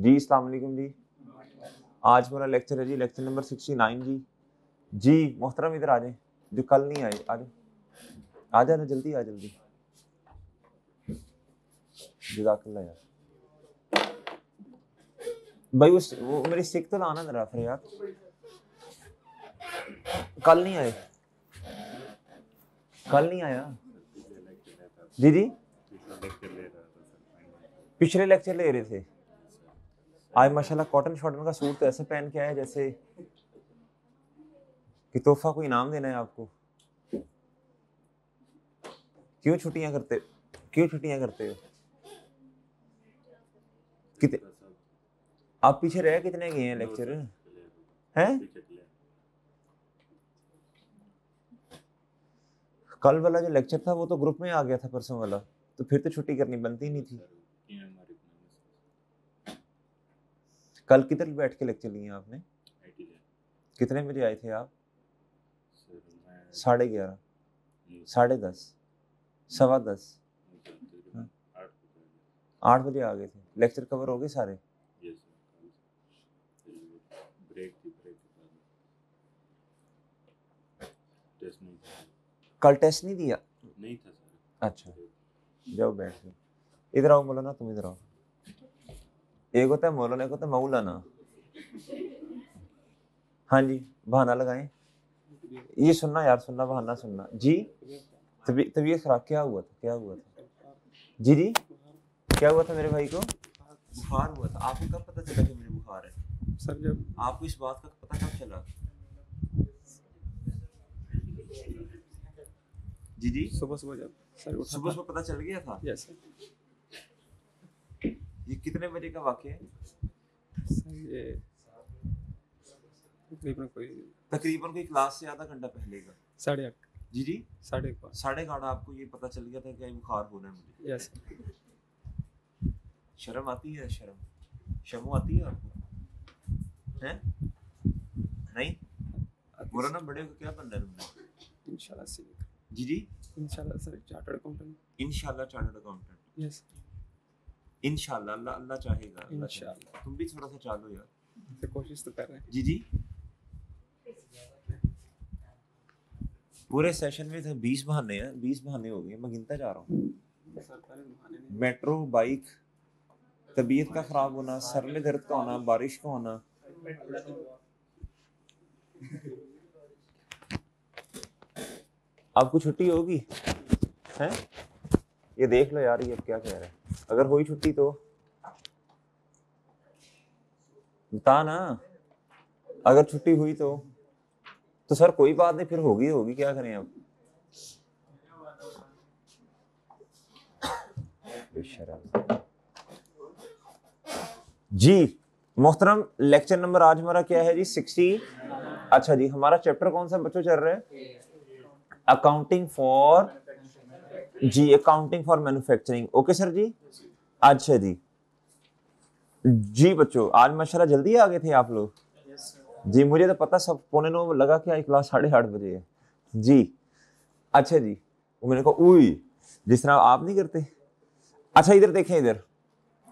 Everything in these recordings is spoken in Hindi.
जी अस्सलाम वालेकुम जी। आज हमारा लेक्चर है जी, लेक्चर नंबर 69 जी। जी मोहतरम इधर आ जाए, जो कल नहीं आए आ जाओ, आ जाना जल्दी, आ जल्दी। जज़ाकल्लाह यार भाई, वो मेरी स्टिक तो लाना जरा फिर यार, कल नहीं आए, कल नहीं आया जी। जी पिछले लेक्चर ले रहे थे। आज माशाल्लाह कॉटन शॉटन का सूट तो ऐसे पहन के आया जैसे कि तोहफा कोई इनाम देना है आपको। क्यों छुट्टियां करते हो? कितने आप पीछे रह कितने गए हैं लेक्चर हैं? कल वाला जो लेक्चर था वो तो ग्रुप में आ गया था, परसों वाला, तो फिर तो छुट्टी करनी बनती नहीं थी। कल किधर बैठ के लेक्चर लिए आपने? कितने बजे आए थे आप? 11:30, 10:30, 10:15, 8 बजे आ गए थे। लेक्चर कवर हो गए सारे? कल टेस्ट नहीं दिया? नहीं था सर। अच्छा जाओ बैठ जाओ। इधर आओ मौलाना, तुम इधर आओ। एक होता है मौलाना, एक होता है मौलाना। हाँ जी बहाना लगाएं, ये सुनना यार, सुनना बहाना सुनना जी। तबीयत खराब, क्या हुआ था? जी जी क्या हुआ था मेरे भाई को? बुखार हुआ था। आपको कब पता चला कि मुझे बुखार है? सर जब आपको इस बात का पता कब चला? जी सुबह जब सर सुबह पता चल गया था? Yes sir. ये कितने बजे का वाकया है सर? ये तकरीबन कोई क्लास से आधा घंटा पहले का। 8:30 जी 8:30 आपको ये पता चल गया था कि बुखार होना है मुझे? यस। शर्म आती है? शर्म आती है आपको हैं? नहीं बोलो ना, बड़े को क्या बनना है तुमने? इंशाल्लाह जी इंशाल्लाह सर चार्टर्ड अकाउंटेंट। इंशाल्लाह चार्टर्ड अकाउंटेंट। यस इंशाल्लाह, अल्लाह चाहेगा। इंशाल्लाह तुम भी थोड़ा सा चालो यार, तो कोशिश तो कर रहे हैं। जी पूरे सेशन में तो 20 बहाने हैं, 20 बहाने हो गए, मैं गिनता जा रहा हूँ। मेट्रो, बाइक, तबीयत का खराब होना, सर में दर्द का होना, बारिश का होना। आपको छुट्टी होगी हैं? ये देख लो यार, ये क्या कह रहा है। अगर हुई छुट्टी तो बता ना, अगर छुट्टी हुई तो सर कोई बात नहीं, फिर होगी, क्या करें अब। जी मोहतरम, लेक्चर नंबर आज हमारा क्या है जी? 60। अच्छा जी, हमारा चैप्टर कौन सा बच्चों चल रहा है? Accounting for manufacturing. Okay sir जी। अच्छा जी बच्चों, आज माशाल्लाह जल्दी आ गए थे आप लोग जी। मुझे तो पता, सब 8:45 लगा कि आज क्लास 8:30 बजे है जी। अच्छा जी, वो मैंने कहा उई, जिस तरह आप नहीं करते। अच्छा इधर देखें, इधर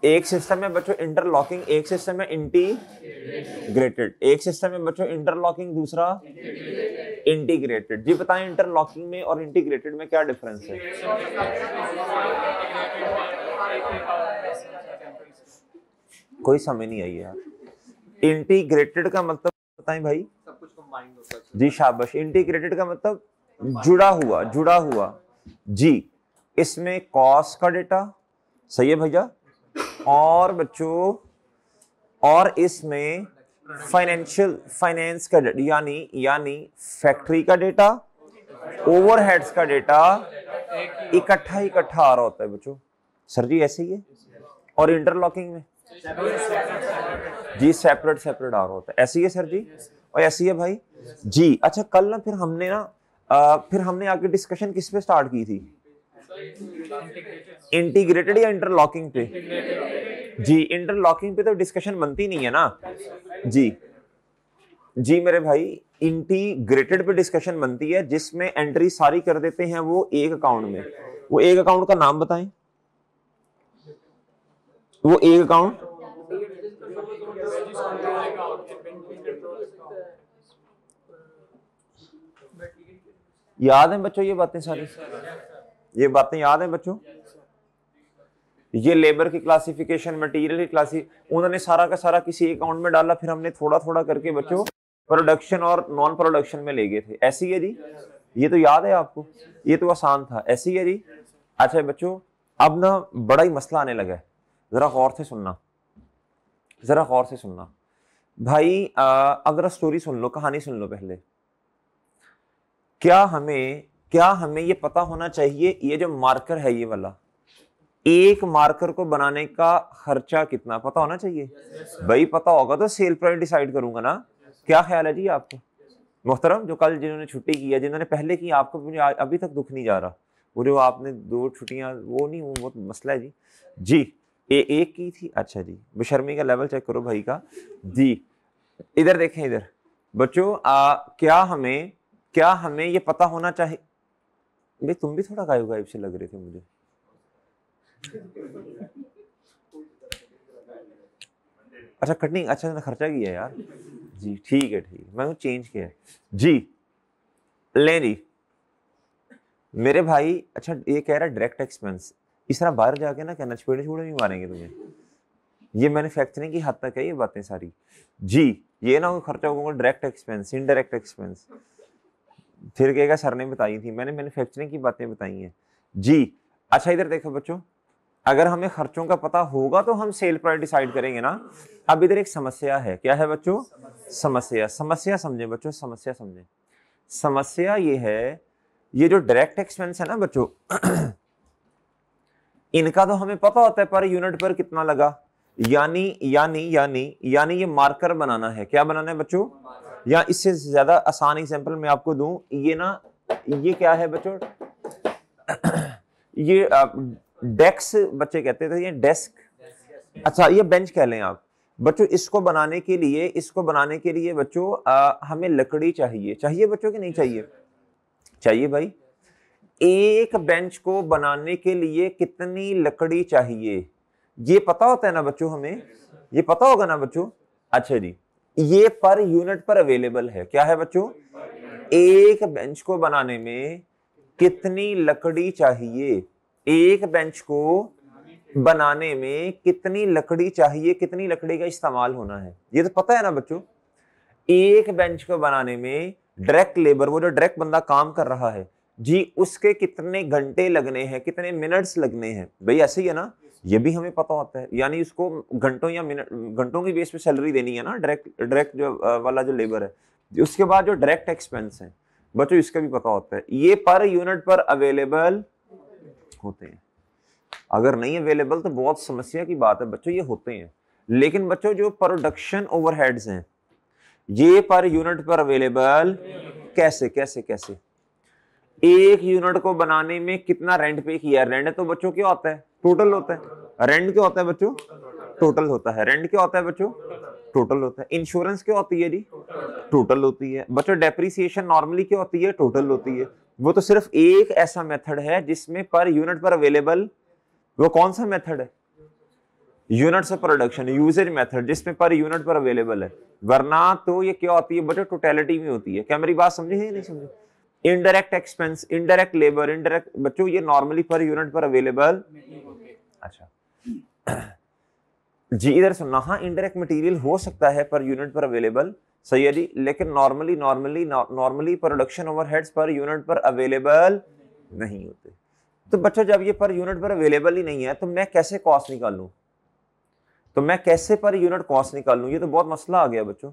एक सिस्टम में बच्चों इंटरलॉकिंग, एक सिस्टम में इंटीग्रेटेड। एक सिस्टम में बच्चों इंटरलॉकिंग, दूसरा इंटीग्रेटेड। जी बताएं इंटरलॉकिंग में और इंटीग्रेटेड में क्या डिफरेंस है? कोई समझ नहीं आई यार। इंटीग्रेटेड का मतलब बताएं भाई? सब कुछ कंबाइंड होता है जी, शाबाश। इंटीग्रेटेड का मतलब जुड़ा हुआ जी। इसमें कॉस्ट का डेटा सही है भैया, और बच्चों और इसमें फाइनेंस का डेटा, यानी फैक्ट्री का डेटा, ओवरहेड्स का डेटा इकट्ठा आ रहा होता है बच्चों। सर जी ऐसे ही है। और इंटरलॉकिंग में जी सेपरेट आ रहा होता है। ऐसे ही है सर जी, और ऐसी है भाई जी। अच्छा कल ना फिर हमने आगे डिस्कशन किस पे स्टार्ट की थी? इंटीग्रेटेड या इंटरलॉकिंग पे? जी इंटरलॉकिंग पे तो डिस्कशन बनती नहीं है ना जी मेरे भाई। इंटीग्रेटेड पे डिस्कशन बनती है, जिसमें एंट्री सारी कर देते हैं वो एक अकाउंट में। वो एक अकाउंट का नाम बताएं। वो एक अकाउंट याद है बच्चों ये बातें सारी? ये बातें याद है बच्चों? ये लेबर की क्लासिफिकेशन, मटेरियल की उन्होंने सारा का सारा किसी अकाउंट में डाला, फिर हमने थोड़ा थोड़ा करके बच्चों प्रोडक्शन और नॉन प्रोडक्शन में ले गए थे। ऐसी है जी? ये तो याद है आपको? ये तो आसान था। ऐसी है जी? अच्छा बच्चों, अब ना बड़ा ही मसला आने लगा है, जरा गौर से सुनना, जरा गौर से सुनना भाई। अब जरा स्टोरी सुन लो, कहानी सुन लो पहले। क्या हमें ये पता होना चाहिए, ये जो मार्कर है ये वाला, एक मार्कर को बनाने का खर्चा कितना पता होना चाहिए? भाई पता होगा तो सेल प्राइस डिसाइड करूंगा ना। क्या ख्याल है जी आपको मोहतरम? जो कल जिन्होंने छुट्टी की है, जिन्होंने पहले की, आपको मुझे अभी तक दुख नहीं जा रहा, वो आपने 2 छुट्टियां, वो नहीं, वो मसला है जी। जी एक की थी। अच्छा जी, बेशर्मी का लेवल चेक करो भाई का जी। इधर देखें, इधर बच्चों, क्या हमें ये पता होना चाहिए? भाई तुम भी थोड़ा गायब गायब से लग रहे थे मुझे। अच्छा कटिंग, अच्छा खर्चा किया यार जी, ठीक है मैं चेंज किया जी। ले जी मेरे भाई। अच्छा ये कह रहा है डायरेक्ट एक्सपेंस, इस तरह बाहर जाके ना कहना चपेड़े छूड़े भी मारेंगे तुम्हें। ये मैन्युफैक्चरिंग की हद तक है ये बातें सारी जी। ये ना खर्चा होगा डायरेक्ट एक्सपेंस, इनडायरेक्ट एक्सपेंस, फिर कहेगा सर ने बताई थी, मैंने मैन्युफैक्चरिंग की बातें बताई हैं जी। अच्छा इधर देखो बच्चों, अगर हमें खर्चों का पता होगा तो हम सेल प्राइस डिसाइड करेंगे ना। अब इधर एक समस्या है, क्या है बच्चों? समस्या समझे बच्चों, समस्या समझे। समस्या ये है, ये जो डायरेक्ट एक्सपेंस है ना बच्चों, इनका तो हमें पता होता है पर यूनिट पर कितना लगा, यानी ये मार्कर बनाना है। क्या बनाना है बच्चों? या इससे ज्यादा आसान एग्जांपल मैं आपको दूं, ये ना, ये क्या है बच्चों? ये डेस्क बच्चे कहते थे, ये डेस्क। अच्छा ये बेंच कह लें आप बच्चों। इसको बनाने के लिए बच्चों हमें लकड़ी चाहिए बच्चों कि नहीं चाहिए? चाहिए भाई। एक बेंच को बनाने के लिए कितनी लकड़ी चाहिए ये पता होता है ना बच्चों? हमें ये पता होगा ना बच्चों? अच्छा जी, ये पर यूनिट पर अवेलेबल है। क्या है बच्चों? एक बेंच को बनाने में कितनी लकड़ी चाहिए, एक बेंच को बनाने में कितनी लकड़ी चाहिए, कितनी लकड़ी का इस्तेमाल होना है, ये तो पता है ना बच्चों। एक बेंच को बनाने में डायरेक्ट लेबर, वो जो डायरेक्ट बंदा काम कर रहा है जी, उसके कितने घंटे लगने हैं, कितने मिनट्स लगने हैं, भाई ऐसे ही है ना। ये भी हमें पता होता है, यानी उसको घंटों या मिनट, घंटों की बेस पे सैलरी देनी है ना, डायरेक्ट जो वाला जो लेबर है। उसके बाद जो डायरेक्ट एक्सपेंस है बच्चों, इसका भी पता होता है। ये पर यूनिट पर अवेलेबल होते हैं। अगर नहीं अवेलेबल तो बहुत समस्या की बात है बच्चों, ये होते हैं। लेकिन बच्चों जो प्रोडक्शन ओवरहेड्स हैं ये पर यूनिट पर अवेलेबल कैसे? एक यूनिट को बनाने में कितना रेंट पे किया? रेंट तो बच्चों क्या होता है? टोटल होता है। रेंट क्या होता है बच्चों? टोटल होता है। रेंट क्या होता है बच्चों? टोटल होता है। इंश्योरेंस क्या होती है जी? टोटल होती है बच्चों। डेप्रिसिएशन नॉर्मली क्या होती है? टोटल होती है। वो तो सिर्फ एक ऐसा मेथड है जिसमें पर यूनिट पर अवेलेबल, वो कौन सा मेथड है? Units of production, usage method, जिसमें पर यूनिट पर अवेलेबल है। वरना तो ये क्या होती है बच्चों? टोटलिटी में होती है। क्या मेरी बात समझे या नहीं समझे? Indirect expense, indirect labour, indirect बच्चों ये नॉर्मली पर यूनिट पर अवेलेबल। अच्छा जी इधर सुनना, हाँ इनडायरेक्ट मटेरियल हो सकता है पर यूनिट पर अवेलेबल, सही है जी, लेकिन normally production overheads per unit पर अवेलेबल नहीं होते। तो बच्चों जब ये पर यूनिट पर अवेलेबल ही नहीं है तो मैं कैसे कॉस्ट निकालूं? पर यूनिट कॉस्ट निकालूं? ये तो बहुत मसला आ गया बच्चों।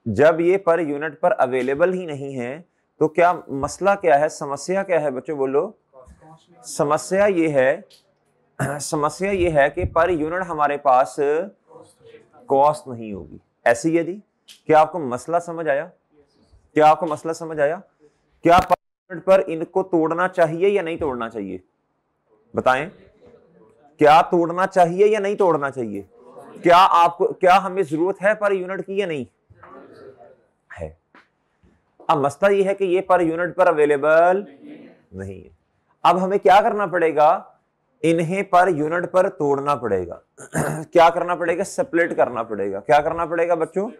जब ये पर यूनिट पर अवेलेबल ही नहीं है तो क्या मसला क्या है? समस्या क्या है बच्चों? बोलो। समस्या ये है कि पर यूनिट हमारे पास कॉस्ट नहीं होगी। ऐसी है जी? क्या आपको मसला समझ आया? क्या पर यूनिट पर इनको तोड़ना चाहिए या नहीं तोड़ना चाहिए? बताएं, क्या तोड़ना चाहिए या नहीं तोड़ना चाहिए? क्या हमें जरूरत है पर यूनिट की या नहीं है? अब मसला ये है कि ये पर यूनिट पर अवेलेबल नहीं है। अब हमें क्या करना पड़ेगा? इन्हें पर यूनिट पर तोड़ना पड़ेगा। क्या करना पड़ेगा? स्प्लिट करना पड़ेगा। क्या करना पड़ेगा बच्चों?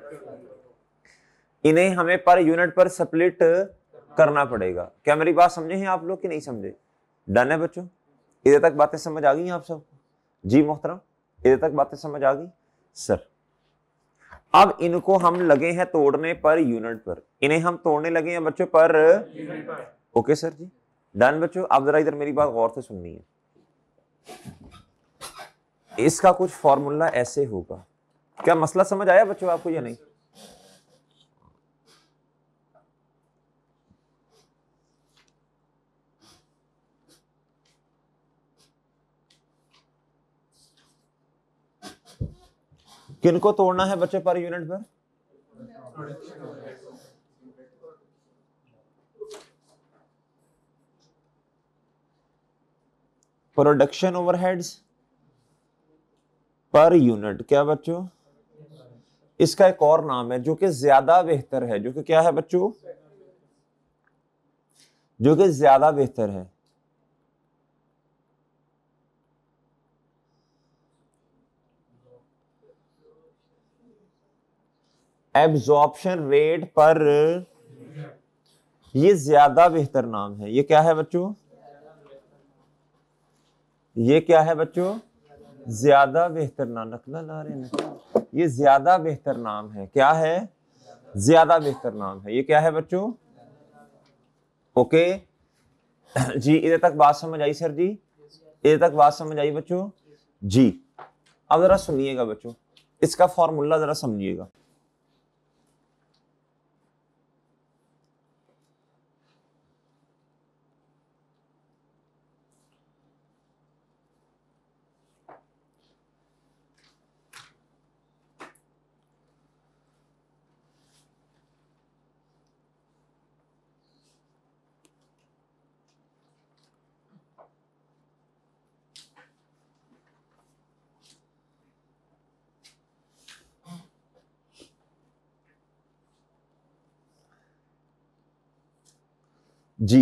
इन्हें हमें पर यूनिट पर स्प्लिट करना पड़ेगा। क्या मेरी बात समझे हैं आप लोग कि नहीं समझे? डन है बच्चों? इधर तक बातें समझ आ गई आप सब? जी मोहतरम, इधर तक बातें समझ आ गई सर? अब इनको हम लगे हैं तोड़ने पर यूनिट पर, इन्हें हम तोड़ने लगे हैं बच्चों पर यूनिट पर। ओके सर जी, डन बच्चों। अब जरा इधर मेरी बात गौर से सुननी है। इसका कुछ फॉर्मूला ऐसे होगा। क्या मसला समझ आया बच्चों आपको या नहीं? किनको तोड़ना है बच्चों पर यूनिट पर? Production overheads per unit. क्या बच्चों? इसका एक और नाम है जो कि ज्यादा बेहतर है, जो कि क्या है बच्चों? जो कि ज्यादा बेहतर है। एब्जॉर्प्शन रेट पर, ये ज्यादा बेहतर नाम है। ये क्या है बच्चों? ये क्या है बच्चों? ज्यादा बेहतर नाम। नकला ला रहे हैं, ये ज्यादा बेहतर नाम है। क्या है? ज्यादा बेहतर नाम है। ये क्या है बच्चों? ओके जी, इधर तक बात समझ आई सर जी? इधर तक बात समझ आई बच्चों? जी। अब जरा सुनिएगा बच्चों, इसका फॉर्मूला जरा समझिएगा। जी,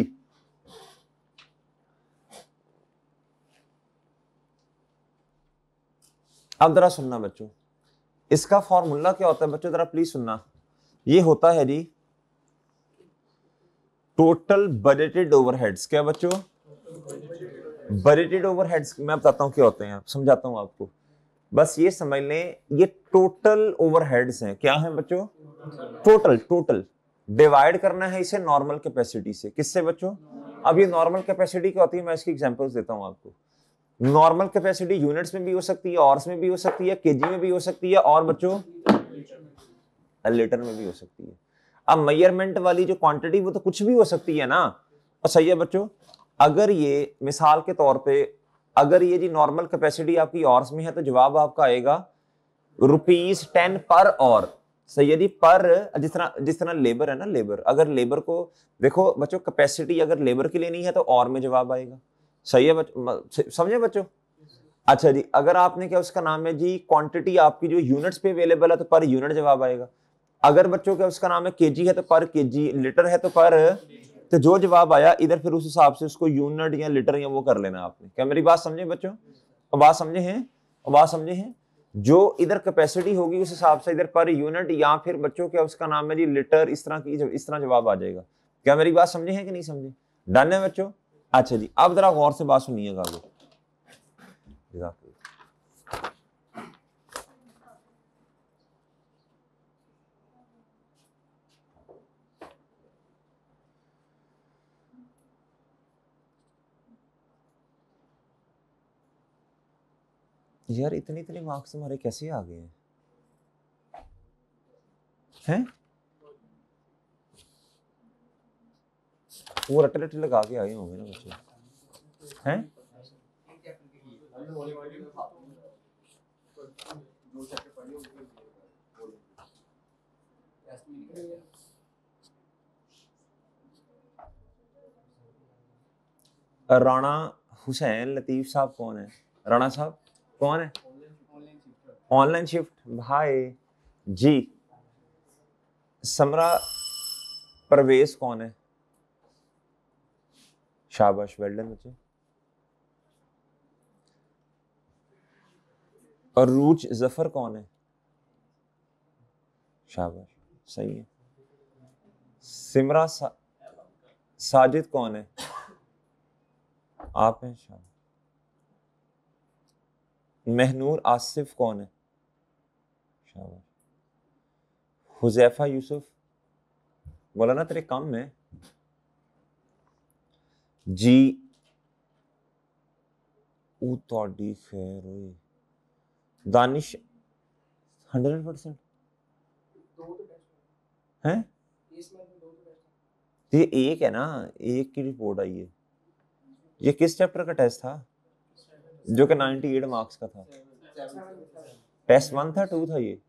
अब जरा सुनना बच्चों, इसका फॉर्मूला क्या होता है बच्चों? जरा प्लीज सुनना। ये होता है जी टोटल बजटेड ओवरहेड्स। क्या बच्चों? बजटेड ओवरहेड्स मैं बताता हूं क्या होते हैं, समझाता हूं आपको। बस ये समझ लें, ये टोटल ओवरहेड्स हैं। क्या है बच्चों? टोटल। टोटल डिवाइड करना है इसे नॉर्मल कैपेसिटी से। किससे बच्चों? अब ये नॉर्मल कैपेसिटी क्या होती है, मैं इसकी एग्जांपल्स देता हूं आपको। नॉर्मल कैपेसिटी यूनिट्स में भी हो सकती है, ऑर्स में भी हो सकती है, केजी में भी हो सकती है, और बच्चों लीटर में भी हो सकती है। अब मेजरमेंट वाली जो क्वांटिटी वो तो कुछ भी हो सकती है ना। और सही है बच्चों, अगर ये मिसाल के तौर पे अगर ये जी नॉर्मल कैपेसिटी आपकी ऑर्स में है तो जवाब आपका आएगा ₹10 पर और। सही है जी, पर जिस तरह लेबर है ना, लेबर, अगर लेबर को देखो बच्चों, कैपेसिटी अगर लेबर की लेनी है तो और में जवाब आएगा। सही है बच्चों, समझे बच्चों? अच्छा जी, अगर आपने क्या उसका नाम है जी क्वांटिटी आपकी जो यूनिट्स पे अवेलेबल है तो पर यूनिट जवाब आएगा। अगर बच्चों का उसका नाम है केजी है तो पर केजी, लीटर है तो पर, तो जो जवाब आया इधर फिर उस हिसाब से उसको यूनिट या लीटर या वो कर लेना आपने। क्या मेरी बात समझे बच्चों? अब बात समझे हैं? अब बात समझे हैं? जो इधर कैपेसिटी होगी उस हिसाब से इधर पर यूनिट या फिर बच्चों क्या उसका नाम है जी लीटर, इस तरह जवाब आ जाएगा। क्या मेरी बात समझे हैं कि नहीं समझे? डन है बच्चों? अच्छा जी, अब जरा गौर से बात सुनिएगा आगे। यार इतने इतने मार्क्स हमारे कैसे आ गए हैं? वो रटे रटे लगा के आए होंगे ना बच्चे हैं। राणा हुसैन लतीफ साहब कौन है? राणा साहब कौन है? ऑनलाइन शिफ्ट भाई जी। समरा परवेज कौन है? शाबाश, वेल डन बच्चे। और रूज जफर कौन है? शाबाश, सही है। सिमरा साजिद कौन है? आप हैं। शाबाश। महनूर आसिफ कौन है? शाबाश। हुजैफा यूसुफ, बोला ना तेरे कम है। जी ਤੁਹਾਡੀ खैर होई। दानिश 100% है। ये एक है ना, एक की रिपोर्ट आई है। ये किस चैप्टर का टेस्ट था जो कि 98 मार्क्स का था? टेस्ट 1 था 2 था? ये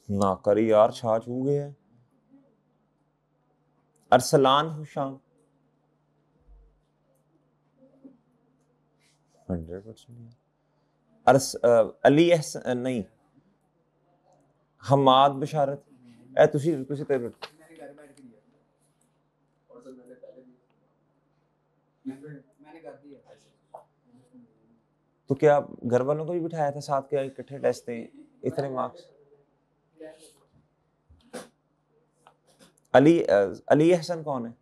ना करी यार, छा छू गए हैं। अरसलान हुशाम 100%। अली एहसन नहीं, हमाद बशारत ए तुसी तुसी तेरे तो क्या घर वालों को भी बिठाया था साथ के? इकट्ठे टेस्ट थे, इतने मार्क्स। अली एहसन कौन है?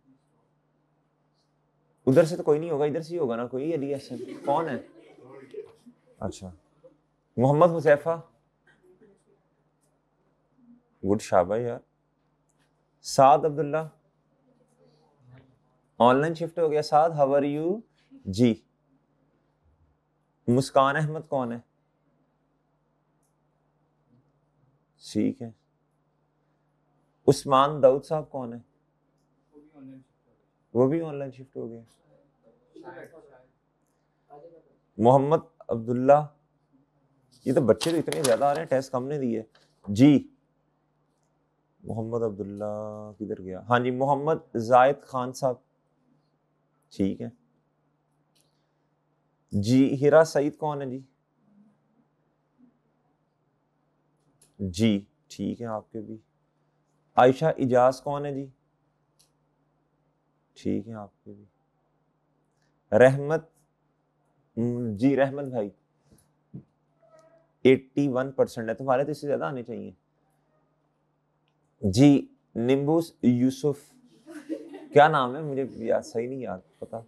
उधर से तो कोई नहीं होगा, इधर से ही होगा ना कोई। अली एहसन कौन है? अच्छा, मोहम्मद हुजैफा, गुड, शाबाश यार। साद अब्दुल्ला, ऑनलाइन शिफ्ट हो गया। साद हाउ आर यू जी। मुस्कान अहमद कौन है? ठीक है। उस्मान दाऊद साहब कौन है? वो भी ऑनलाइन शिफ्ट हो गया। मोहम्मद अब्दुल्ला, ये तो बच्चे तो इतने ज्यादा आ रहे हैं, टेस्ट कम ने दिए जी। मोहम्मद अब्दुल्ला किधर गया? हाँ जी, मोहम्मद जायद खान साहब, ठीक है जी। हिरा सईद कौन है जी? जी ठीक है, आपके भी। आयशा इजाज कौन है जी? ठीक है, आपके भी। रहमत जी, रहमत भाई 81% है तुम्हारे, तो इससे ज्यादा आने चाहिए जी। निम्बुस यूसुफ, क्या नाम है मुझे याद, सही नहीं याद पता।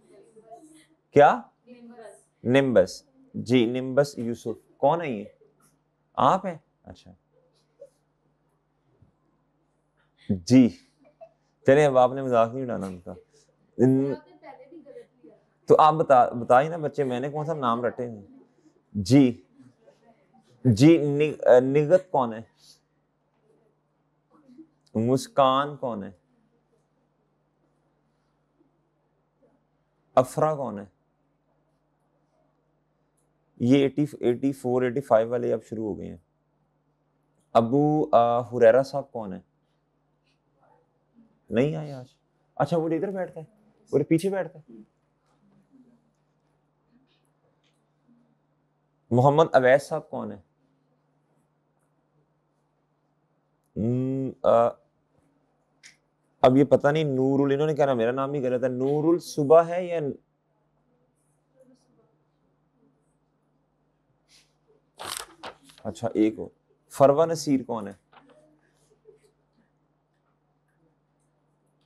क्या? निम्बस जी, निम्बस यूसुफ कौन है ये? आप हैं? अच्छा जी, चलिए अब आपने मजाक नहीं उड़ाना उनका। तो आप बताइए ना बच्चे, मैंने कौन सा नाम रटे हैं जी। जी निगत कौन है? मुस्कान कौन है? अफरा कौन है? ये 84 85 वाले अब शुरू हो गए हैं। अबू हुरैरा साहब कौन है? नहीं आए आज। अच्छा, वो इधर बैठता है, वो पीछे बैठता है। मोहम्मद अवैस साहब कौन है? अब ये पता नहीं, नूरुल, इन्होंने कहा ना मेरा नाम भी गलत है, नूरुल सुबह है या अच्छा एक और। फरवा नसीर कौन है?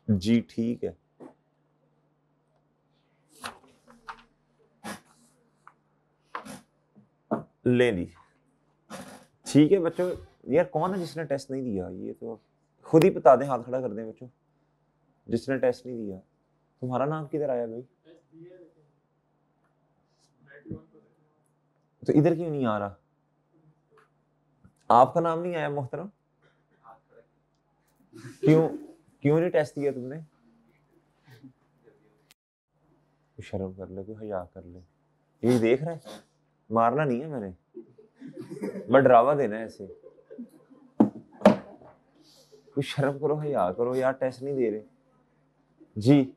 जी ठीक है। ले ली, ठीक है बच्चों। यार कौन है जिसने टेस्ट नहीं दिया? ये तो खुद ही बता दें, हाथ खड़ा कर दें बच्चों, जिसने टेस्ट नहीं दिया। तुम्हारा नाम किधर आया भाई? तो इधर क्यों नहीं आ रहा? आपका नाम नहीं आया मोहतरम? क्यों क्यों नहीं टेस्ट दिया तुमने? शर्म कर ले, कोई हया कर ले। ये देख रहा है, मारना नहीं है मैंने, बट डरावा देना है ऐसे। कुछ शर्म करो, हया करो यार, टेस्ट नहीं दे रहे जी।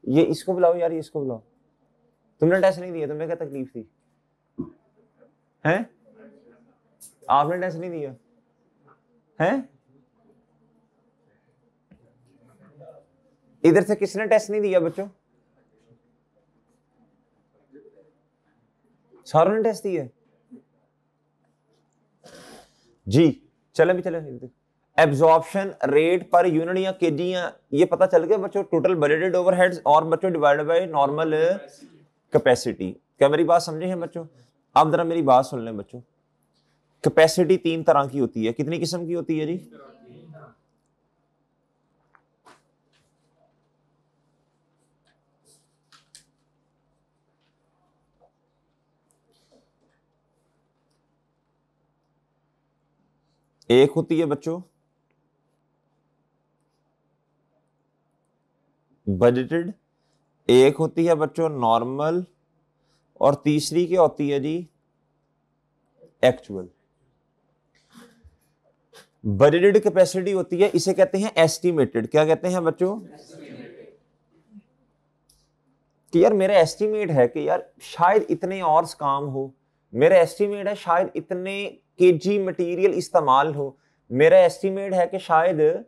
ये इसको बुलाओ यार, ये इसको बुलाओ। तुमने टेस्ट नहीं दिया, तुम्हें क्या तकलीफ थी? हैं? आपने टेस्ट नहीं दिया हैं? इधर से किसने टेस्ट नहीं दिया बच्चों? सारों ने टेस्ट दिया जी। चले भी चले, एब्जॉर्प्शन रेट पर यूनिट या केजी या ये पता चल गया बच्चों, टोटल बजटेड ओवरहेड्स और बच्चों डिवाइडेड बाय नॉर्मल कैपेसिटी। क्या मेरी बात समझे हैं बच्चों? अब जरा मेरी बात सुन लें बच्चों, कैपेसिटी 3 तरह की होती है। कितनी किस्म की होती है जी? एक होती है बच्चों बजटेड, एक होती है बच्चों नॉर्मल, और तीसरी क्या होती है जी? एक्चुअल। बजटेड कैपेसिटी होती है, इसे कहते हैं एस्टिमेटेड। क्या कहते हैं बच्चों? कि यार मेरा एस्टिमेट है कि यार शायद इतने और काम हो, मेरा एस्टिमेट है शायद इतने केजी मटेरियल इस्तेमाल हो, मेरा एस्टिमेट है कि शायद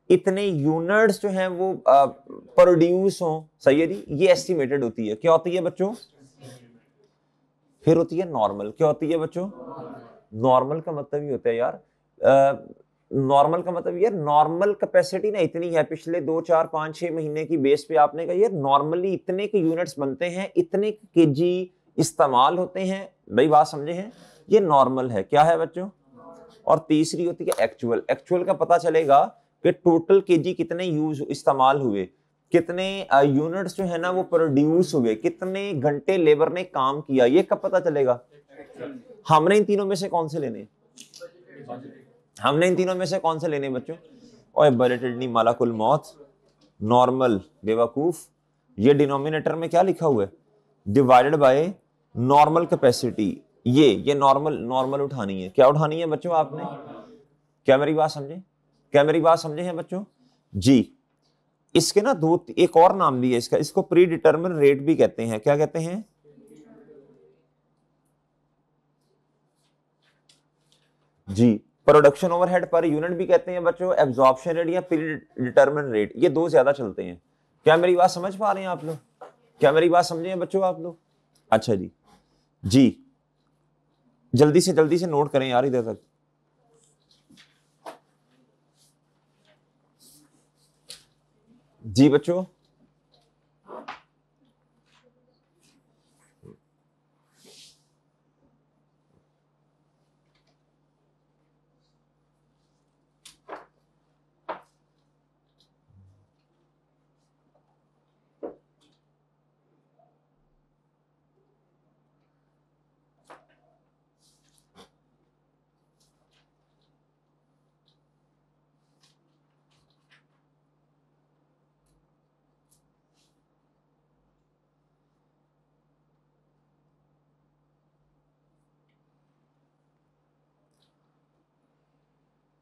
इतने यूनिट्स जो हैं वो प्रोड्यूस हो। सही है जी, ये एस्टिमेटेड होती है। क्या होती है बच्चों? फिर होती है नॉर्मल। क्या होती है बच्चों? नॉर्मल का मतलब ये होता है यार, नॉर्मल का मतलब यार नॉर्मल कैपेसिटी ना इतनी है, पिछले 2 4 5 6 महीने की बेस पे आपने कहा यार नॉर्मली इतने के यूनिट्स बनते हैं, इतने केजी इस्तेमाल होते हैं। भाई बात समझे हैं? ये नॉर्मल है। क्या है बच्चों? और तीसरी होती है एक्चुअल। एक्चुअल का पता चलेगा कि टोटल केजी कितने यूज इस्तेमाल हुए, कितने यूनिट्स जो है ना वो प्रोड्यूस हुए, कितने घंटे लेबर ने काम किया। ये कब पता चलेगा? हमने इन तीनों में से कौन से लेने? हमने इन तीनों में से कौन से लेने बच्चों? ओए बजटेड नहीं, मालाकुल मौत। नॉर्मल बेवकूफ, ये डिनोमिनेटर में क्या लिखा हुआ है? Divided by normal capacity. ये नॉर्मल उठानी है। क्या उठानी है बच्चों आपने? क्या मेरी बात समझे? क्या मेरी बात समझे हैं बच्चों जी? इसके ना दो एक और नाम भी है इसका, इसको प्री डिटर्मिन रेट भी कहते हैं। क्या कहते हैं जी? प्रोडक्शन ओवरहेड पर यूनिट भी कहते हैं बच्चों, एब्जॉर्प्शन रेट या प्री डिटर्मिन रेट, ये दो ज्यादा चलते हैं। क्या मेरी बात समझ पा रहे हैं आप लोग? क्या मेरी बात समझे हैं बच्चों आप लोग? अच्छा जी जी, जल्दी से नोट करें यार इधर तक। जी बच्चों,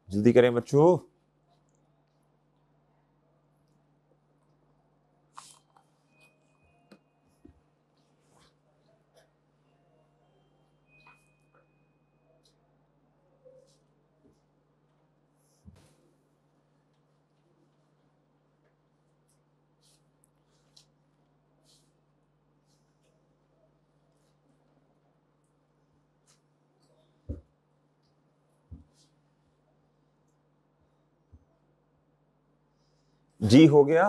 जल्दी करें बच्चों। जी हो गया।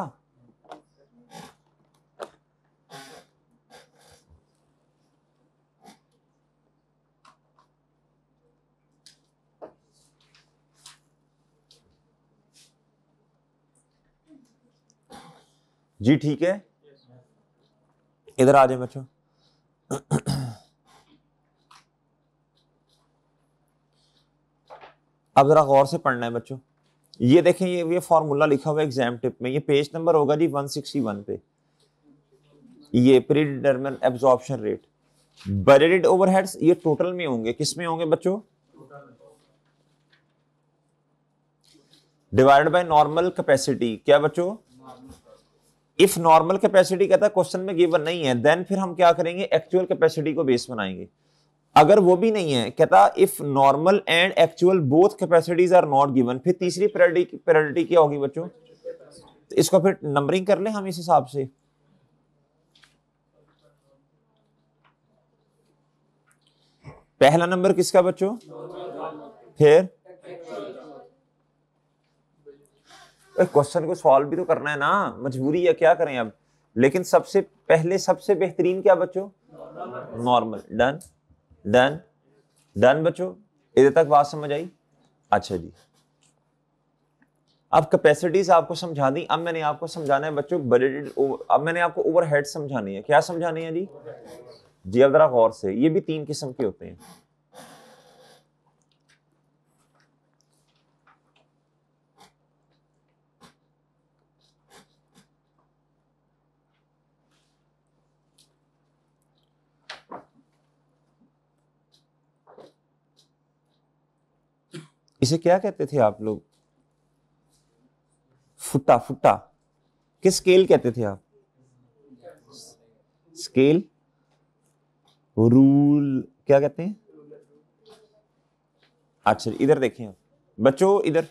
जी ठीक है, इधर आ जाए बच्चों। अब जरा गौर से पढ़ना है बच्चों। ये देखें, ये फॉर्मूला लिखा हुआ है एग्जाम टिप में, ये पेज नंबर होगा जी 161 पे। ये pre determine absorption rate, budgeted overheads ये टोटल में होंगे। किस में होंगे बच्चों? Divided by normal capacity. क्या बच्चों? इफ नॉर्मल कैपेसिटी कहता है क्वेश्चन में गिवन नहीं है, देन फिर हम क्या करेंगे? एक्चुअल कैपेसिटी को बेस बनाएंगे। अगर वो भी नहीं है, कहता if normal and actual both capacities are not given, फिर तीसरी प्रायोरिटी क्या होगी बच्चों? तो इसको फिर नंबरिंग कर ले हम इस हिसाब से। पहला नंबर किसका बच्चों? फिर क्वेश्चन को सॉल्व भी तो करना है ना, मजबूरी है, क्या करें अब। लेकिन सबसे पहले सबसे बेहतरीन क्या बच्चों? नॉर्मल। डन डन डन बच्चों, इधर तक बात समझ आई? अच्छा जी, अब कैपेसिटीज आपको समझा दी। अब मैंने आपको समझाना है बच्चों बजटेड, अब मैंने आपको ओवरहेड समझानी है। क्या समझानी है जी? जी अब जरा गौर से, ये भी 3 किस्म के होते हैं। इसे क्या कहते थे आप लोग? फुट्टा। फुट्टा किस स्केल कहते थे आप? स्केल। रूल क्या कहते हैं? अच्छा इधर देखें बच्चों, इधर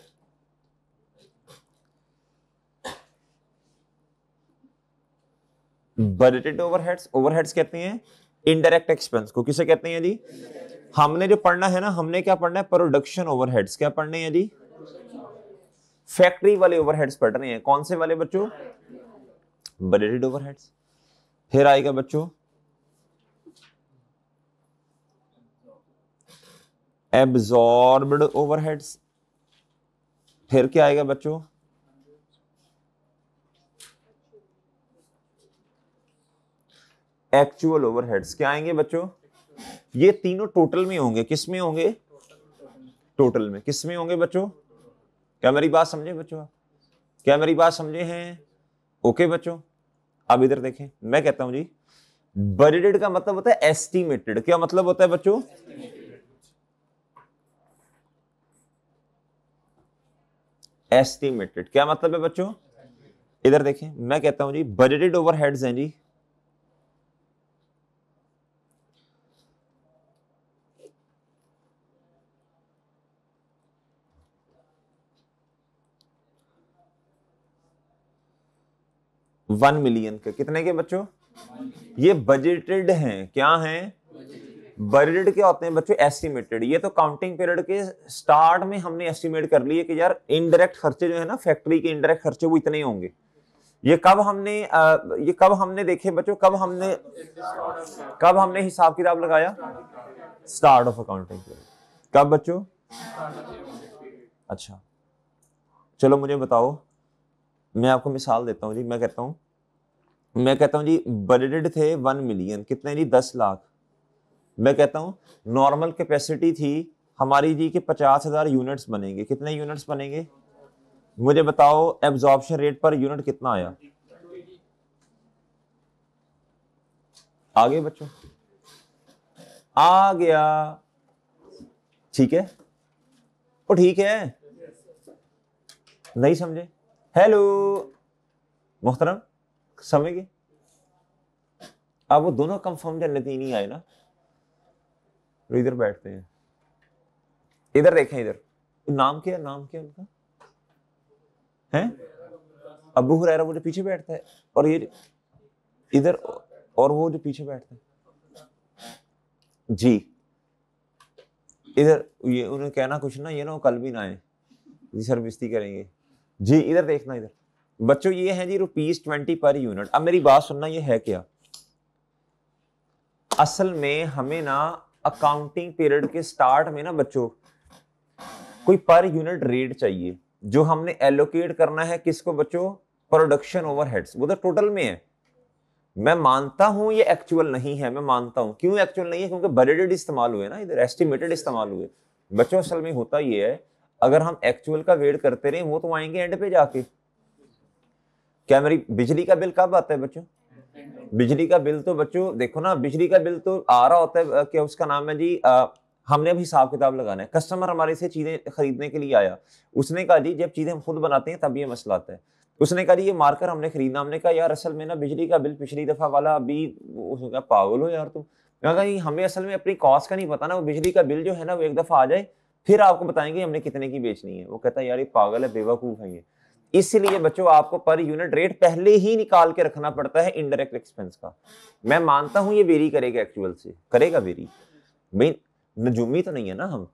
बजटेड ओवरहेड्स, ओवरहेड्स कहते हैं इनडायरेक्ट एक्सपेंस को। किसे कहते हैं जी? हमने जो पढ़ना है ना, हमने क्या पढ़ना है? Production overheads. क्या पढ़ने हैं जी? फैक्ट्री वाले ओवरहेड्स पढ़ रहे हैं। कौन से वाले बच्चों? Budgeted overheads. फिर आएगा बच्चों एब्जॉर्ब्ड ओवरहेड्स। फिर क्या आएगा बच्चों? Actual overheads. क्या आएंगे बच्चों? ये तीनों टोटल में होंगे। किस में होंगे? टोटल में। किस में होंगे बच्चों? क्या मेरी बात समझे बच्चों? क्या मेरी बात समझे हैं? ओके बच्चों, अब इधर देखें, मैं कहता हूं जी बजटेड का मतलब होता है एस्टिमेटेड। क्या मतलब होता है बच्चों? एस्टिमेटेड। क्या मतलब है बच्चों? इधर देखें, मैं कहता हूं जी बजटेड ओवरहेड्स हैं जी $1 मिलियन के। कितने के बच्चों? ये बजटेड हैं। क्या हैं? बजटेड क्या होते हैं बच्चों? एस्टिमेटेड। ये तो काउंटिंग पीरियड के स्टार्ट में हमने एस्टिमेट कर लिए कि यार इनडायरेक्ट खर्चे जो है ना, फैक्ट्री के इनडायरेक्ट खर्चे वो इतने होंगे। ये कब हमने देखे बच्चों? कब हमने हिसाब किताब लगाया? Start of accounting period. कब बच्चों? अच्छा चलो मुझे बताओ, मैं आपको मिसाल देता हूं जी। मैं कहता हूं जी बजटेड थे 1 मिलियन। कितने जी? 10 लाख। मैं कहता हूं नॉर्मल कैपेसिटी थी हमारी जी कि 50,000 यूनिट्स बनेंगे। कितने यूनिट्स बनेंगे? मुझे बताओ एब्जॉर्प्शन रेट पर यूनिट कितना आया? आगे बच्चों आ गया? ठीक है, वो ठीक है, नहीं समझे? हेलो मुहतरम, समझ गए? अब वो दोनों कंफर्म जन्नती नहीं आए ना, तो इधर बैठते हैं। इधर देखें, इधर नाम क्या उनका है? अबू हुरैरा, वो जो पीछे बैठता है, और ये इधर, और वो जो पीछे बैठता है जी, इधर ये उन्हें कहना कुछ ना, ये ना वो कल भी ना आए जी, सर्विस्ती करेंगे जी। इधर देखना, इधर बच्चों ये है जी ₹20 पर यूनिट। अब मेरी बात सुनना, ये है क्या? असल में हमें ना अकाउंटिंग पीरियड के स्टार्ट में ना बच्चों कोई पर यूनिट रेट चाहिए, जो हमने एलोकेट करना है किसको बच्चों? Production overheads. वो तो टोटल में है। मैं मानता हूं ये एक्चुअल नहीं है, मैं मानता हूं। क्यों एक्चुअल नहीं है? क्योंकि बजटेड इस्तेमाल हुए ना, इधर एस्टिमेटेड इस्तेमाल हुए बच्चों। असल में होता ये है, अगर हम एक्चुअल का वेट करते रहे, वो तो आएंगे एंड पे जाके। क्या मेरी बिजली का बिल कब आता है बच्चों? बिजली का बिल तो बच्चों देखो ना, बिजली का बिल तो आ रहा होता है, क्या उसका नाम है जी, हमने अब हिसाब किताब लगाना है। कस्टमर हमारे से चीजें खरीदने के लिए आया, उसने कहा जी जब चीजें हम खुद बनाते हैं तब ये मसला आता है। उसने कहा जी ये मार्कर हमने खरीदना। हमने कहा यार असल में ना बिजली का बिल पिछली दफा वाला अभी, उसने कहा पागल हो यार तुम। मैं कहा हमें असल में अपनी कॉस्ट का नहीं पता ना, वो बिजली का बिल जो है ना वो एक दफा आ जाए फिर आपको बताएंगे हमने कितने की बेचनी है। वो कहता है यार ये पागल है, बेवकूफ है ये। इसलिए बच्चों आपको पर यूनिट रेट पहले ही निकाल के रखना पड़ता है इनडायरेक्ट एक्सपेंस का। मैं मानता हूं ये वेरी करेगा, एक्चुअल से करेगा वेरी। नजूमी तो नहीं है ना हम,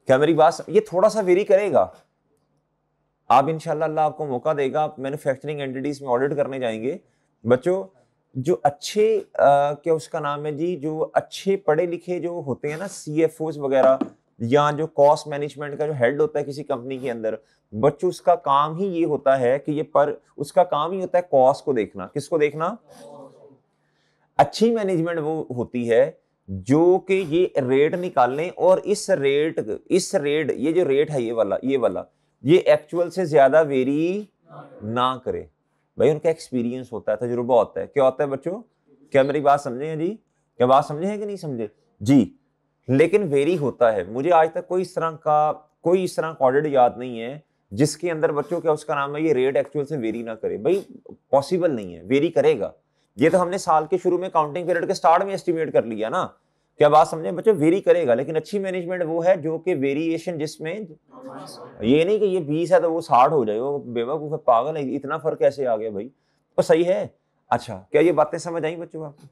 क्या मेरी बात, ये थोड़ा सा वेरी करेगा। आप इंशाल्लाह अल्लाह आपको मौका देगा, आप मैन्युफैक्चरिंग एंटिटीज में ऑडिट करने जाएंगे बच्चों, जो अच्छे क्या उसका नाम है जी, जो अच्छे पढ़े लिखे जो होते हैं ना CFOs वगैरह, या जो कॉस्ट मैनेजमेंट का जो हेड होता है किसी कंपनी के अंदर, बच्चों उसका काम ही ये होता है कि उसका काम ही होता है कॉस्ट को देखना। किसको देखना? अच्छी मैनेजमेंट वो होती है जो कि ये रेट निकालने और इस रेट ये जो रेट है ये वाला ये एक्चुअल से ज्यादा वेरी ना करे। भाई उनका एक्सपीरियंस होता है, तजुर्बा होता है। क्या होता है बच्चों? क्या मेरी बात समझे हैं जी? क्या बात समझे हैं कि नहीं समझे जी? लेकिन वेरी होता है। मुझे आज तक कोई इस तरह का ऑडिट याद नहीं है जिसके अंदर बच्चों क्या उसका नाम है ये रेट एक्चुअल से वेरी ना करे। भाई पॉसिबल नहीं है, वेरी करेगा। ये तो हमने साल के शुरू में काउंटिंग पीरियड के स्टार्ट में एस्टिमेट कर लिया ना। क्या बात समझे बच्चों? वेरी करेगा, लेकिन अच्छी मैनेजमेंट वो है जो कि वेरिएशन जिसमें ये नहीं कि ये 20 है तो वो 60 हो जाए, वो बेवकूफ है, पागल है, इतना फर्क कैसे आ गया भाई? तो सही है। अच्छा, क्या ये बातें समझ आई बच्चों आपको?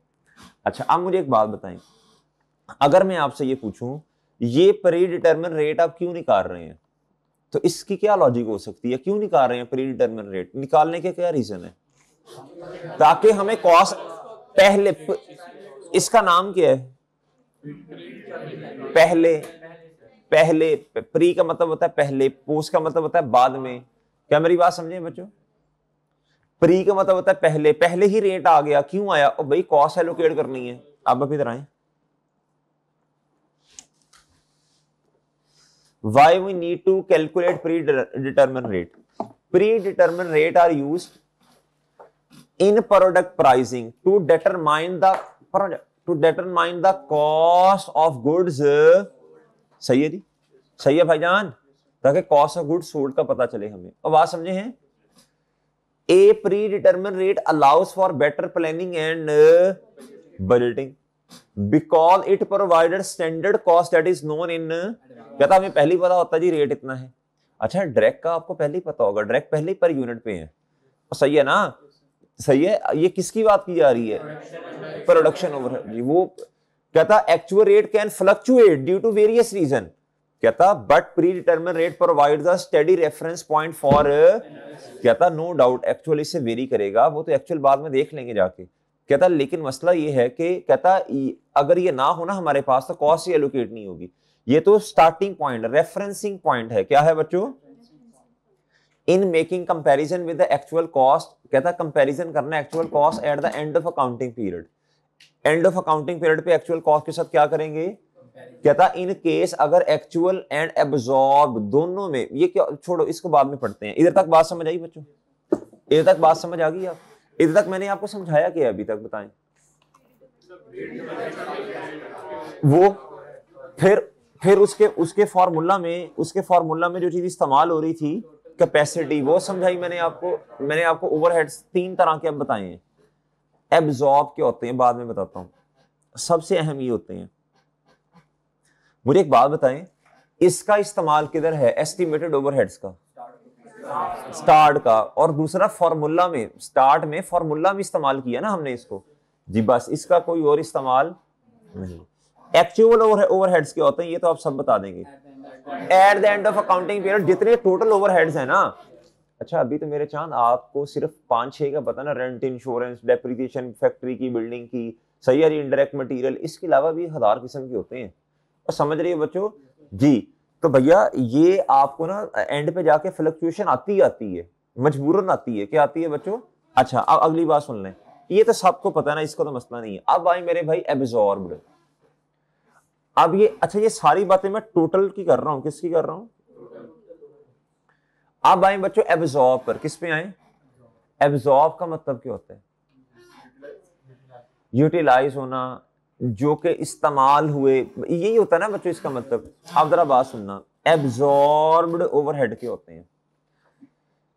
अच्छा, अब मुझे एक बात बताएं, अगर मैं आपसे ये पूछूं ये प्री डिटरमिन रेट आप क्यों निकाल रहे हैं, तो इसकी क्या लॉजिक हो सकती है? क्यों निकाल रहे हैं प्री डिटरमिन रेट? निकालने के क्या रीजन है? ताकि हमें कॉस्ट पहले, इसका नाम क्या है? पहले प्री का मतलब होता है पहले, पोस्ट का मतलब होता है बाद में। क्या मेरी बात समझे बच्चों? प्री का मतलब होता है पहले ही रेट आ गया। क्यों आया? और भाई कॉस्ट एलोकेट करनी है। अब इधर आए, why we need to calculate predetermined rate? Predetermined rate are used in product pricing to determine the cost of goods। सही है जी, सही है भाईजान, ताकि कॉस्ट ऑफ गुड्स सोल्ड का पता चले हमें। अब बात समझे हैं? A predetermined rate allows for better planning and budgeting because it provided standard cost that is known in। क्या था हमें पहले ही पता होता जी रेट इतना है। अच्छा, डायरेक्ट का आपको पहले ही पता होगा, डायरेक्ट पहले ही पर यूनिट पे है। सही है ना? सही है। ये किसकी बात की जा रही है? प्रोडक्शन ओवरहेड जी। वो कहता actual rate can fluctuate due to various reason, कहता but pre determine rate provides a steady reference point for. कहता नो डाउट एक्चुअल इससे वेरी करेगा, वो तो एक्चुअल बाद में देख लेंगे जाके। कहता लेकिन मसला ये है कि कहता अगर ये ना हो ना हमारे पास तो कॉस्ट ही एलोकेट नहीं होगी। ये तो स्टार्टिंग पॉइंट, रेफरेंसिंग पॉइंट है। क्या है बच्चों? In making comparison with the actual cost, कहता कंपैरिजन करना actual cost at the end of accounting period. End of accounting period पे एक्चुअल कॉस्ट के साथ क्या करेंगे? कहता इन केस अगर एक्चुअल एंड एब्जॉर्ब दोनों में, ये क्या छोड़ो इसको बाद में पढ़ते हैं। इधर तक बात समझ आई बच्चों? इधर तक बात समझ आ गई? आप इधर तक मैंने आपको समझाया क्या अभी तक? बताएं। वो फिर उसके फॉर्मूला में जो चीज इस्तेमाल हो रही थी कैपेसिटी, वो समझाई मैंने आपको ओवरहेड्स 3 तरह के अब बताए हैं। एब्जॉर्ब क्या होते हैं बाद में बताता हूं, सबसे अहम ये होते हैं। मुझे एक बात बताएं, इसका इस्तेमाल किधर है? एस्टिमेटेड ओवरहेड्स का, स्टार्ट का, और दूसरा फॉर्मूला में, स्टार्ट में फॉर्मूला में इस्तेमाल किया ना हमने इसको जी, बस इसका कोई और इस्तेमाल नहीं। एक्चुअल ओवरहेड्स क्या होते हैं ये तो आप सब बता देंगे। At the end of accounting period जितने टोटल ओवरहेड्स हैं ना। अच्छा, अभी तो मेरे चांद आपको सिर्फ 5-6 का पता ना, रेंट, इंश्योरेंस, डेप्रिसिएशन, फैक्ट्री की, बिल्डिंग की, सही है, इनडायरेक्ट मटेरियल, इसके अलावा भी 1000 किस्म के होते हैं। और समझ रही है बच्चों जी? तो भैया ये आपको ना एंड पे जाके फ्लक्चुएशन आती है, मजबूरन आती है। क्या आती है बच्चों? अच्छा, अब अगली बात सुन लें, ये तो सबको पता है ना, इसको तो मसला नहीं है। अब आए मेरे भाई एब्जॉर्ब्ड। अब ये, अच्छा ये सारी बातें मैं टोटल की कर रहा हूं, किसकी कर रहा हूं? अब आए बच्चों एब्जॉर्ब पर, किस पे आए? एब्जॉर्ब का मतलब क्या होता है? यूटिलाइज होना, जो कि इस्तेमाल हुए, यही होता है ना बच्चों इसका मतलब। आप जरा बात सुनना, एब्जॉर्ब्ड ओवरहेड के होते हैं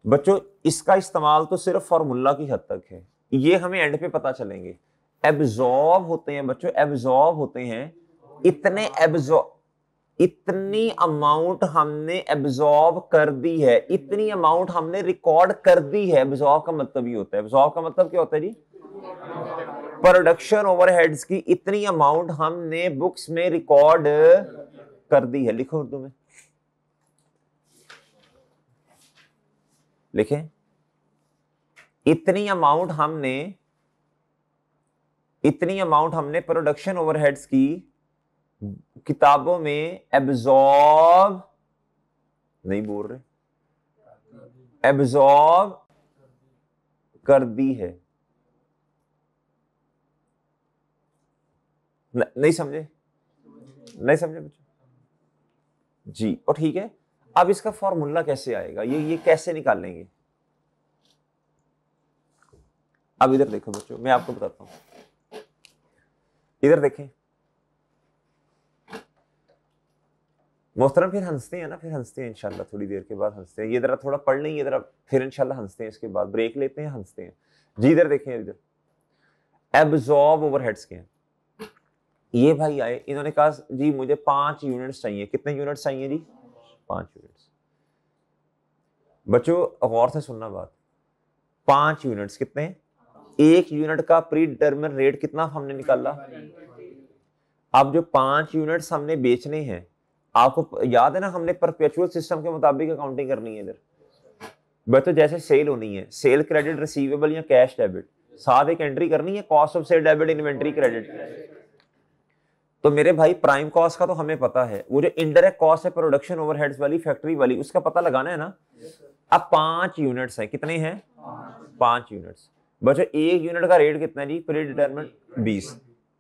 बच्चों। इसका इस्तेमाल तो सिर्फ फॉर्मूला की हद तक है, ये हमें एंड पे पता चलेंगे। एब्जॉर्ब होते हैं बच्चों, एब्जॉर्ब होते हैं इतनी अमाउंट हमने एब्जॉर्ब कर दी है, इतनी अमाउंट हमने रिकॉर्ड कर दी है। एब्जॉर्ब का मतलब ये होता है। एब्जॉर्ब का मतलब क्या होता है जी? प्रोडक्शन ओवरहेड्स की इतनी अमाउंट हमने बुक्स में रिकॉर्ड कर दी है। लिखो उर्दू में, लिखें, इतनी अमाउंट हमने प्रोडक्शन ओवरहेड्स की किताबों में एब्जॉर्ब, नहीं बोल रहे, एब्जॉर्ब कर दी है। नहीं समझे, नहीं समझे बच्चों जी। और ठीक है, अब इसका फॉर्मूला कैसे आएगा, ये कैसे निकालेंगे? अब इधर देखो बच्चों, मैं आपको बताता हूं, इधर देखें मोहतरम, फिर हंसते हैं ना, फिर हंसते हैं इंशाल्लाह, थोड़ी देर के बाद हंसते हैं। ये जरा थोड़ा पढ़ लेंगे जरा, फिर इंशाल्लाह हंसते हैं, इसके बाद ब्रेक लेते हैं, हंसते हैं जी। इधर देखें, इधर एब्जॉर्ब ओवरहेड्स के हैं। ये भाई आए, इन्होंने कहा जी मुझे 5 यूनिट्स चाहिए। कितने यूनिट्स चाहिए जी? 5 यूनिट्स। बच्चों गौर से सुनना बात, 5 यूनिट्स कितने? 1 यूनिट का प्री डिटरमिन रेट कितना हमने निकाला? अब जो 5 यूनिट्स हमने बेचने हैं, आपको याद है ना, हमने परपेचुअल सिस्टम के मुताबिक अकाउंटिंग करनी है। इधर बच्चों जैसे सेल होनी है, सेल क्रेडिट रिसीवेबल या कैश डेबिट, साथ एक एंट्री करनी है, cost of sale debit, inventory credit. तो मेरे भाई प्राइम कॉस्ट का तो हमें पता है, वो जो इनडायरेक्ट कॉस्ट है प्रोडक्शन ओवरहेड्स वाली, फैक्ट्री वाली, उसका पता लगाना है ना। अब 5 यूनिट्स है, कितने हैं? 5 यूनिट्स। बच्चों 1 यूनिट का रेट कितना है जी? Pre determine 20।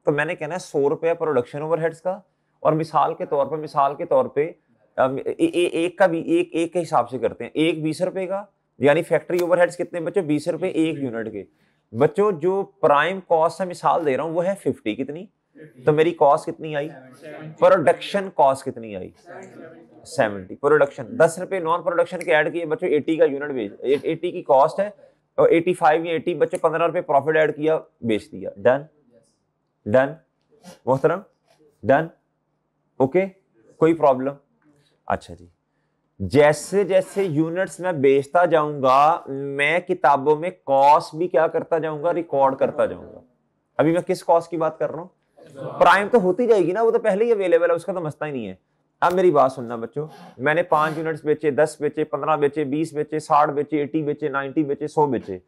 तो मैंने कहना है 100 रुपया प्रोडक्शन ओवरहेड्स का, और मिसाल के तौर पे एक का भी एक के हिसाब से करते हैं, एक 20 रुपए का, यानी फैक्ट्री ओवरहेड्स कितने बच्चों? 20 रुपए 1 यूनिट के। बच्चों जो प्राइम कॉस्ट है, मिसाल दे रहा हूं, वो है 50। कितनी? तो मेरी कॉस्ट कितनी आई? प्रोडक्शन कॉस्ट कितनी आई? 70। प्रोडक्शन 10 रुपए नॉन प्रोडक्शन के ऐड किए बच्चों, 80 का यूनिट बेच, 80 की कॉस्ट है, और 85 या 80 बच्चों 15 रुपए प्रॉफिट ऐड किया, बेच दिया। डन, डन मोहतरम, डन, ओके, कोई प्रॉब्लम? अच्छा जी, जैसे जैसे यूनिट्स मैं बेचता जाऊंगा, मैं किताबों में कॉस्ट भी क्या करता जाऊंगा? रिकॉर्ड करता जाऊंगा। अभी मैं किस कॉस्ट की बात कर रहा हूं? प्राइम तो होती जाएगी ना, वो तो पहले ही अवेलेबल है, उसका तो मसला ही नहीं है। अब मेरी बात सुनना बच्चों, मैंने 5 यूनिट्स बेचे, 10 बेचे, 15 बेचे, 20 बेचे, 60 बेचे, 80 बेचे, 90 बेचे, 100 बेचे,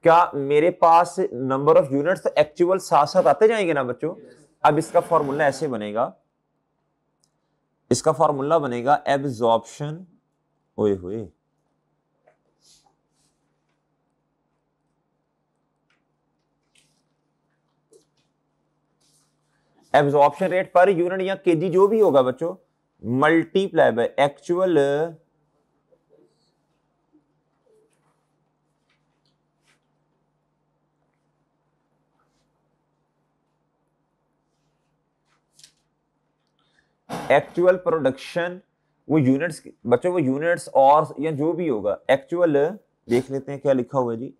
क्या मेरे पास नंबर ऑफ यूनिट्स तो एक्चुअल साथ साथ आते जाएंगे ना बच्चों? अब इसका फॉर्मूला ऐसे बनेगा, इसका फॉर्मूला बनेगा एब्जॉर्प्शन, ओए होए, एब्जॉर्प्शन रेट पर यूनिट या केजी जो भी होगा बच्चों, मल्टीप्लाई बाय एक्चुअल प्रोडक्शन। वो यूनिट्स बच्चों, वो यूनिट्स और या जो भी होगा एक्चुअल, देख लेते हैं क्या लिखा हुआ है जी।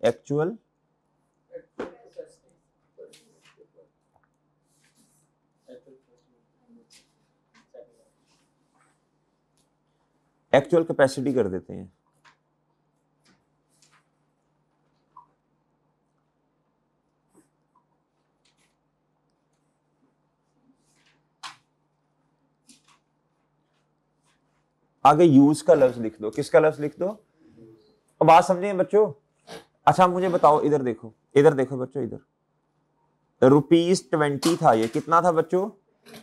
एक्चुअल कैपेसिटी कर देते हैं। आगे यूज का लफ्ज लिख दो। किसका लफ्ज लिख दो? अब बात समझे बच्चों? अच्छा मुझे बताओ, इधर देखो, इधर देखो बच्चों, इधर ₹20 था। ये कितना था बच्चों?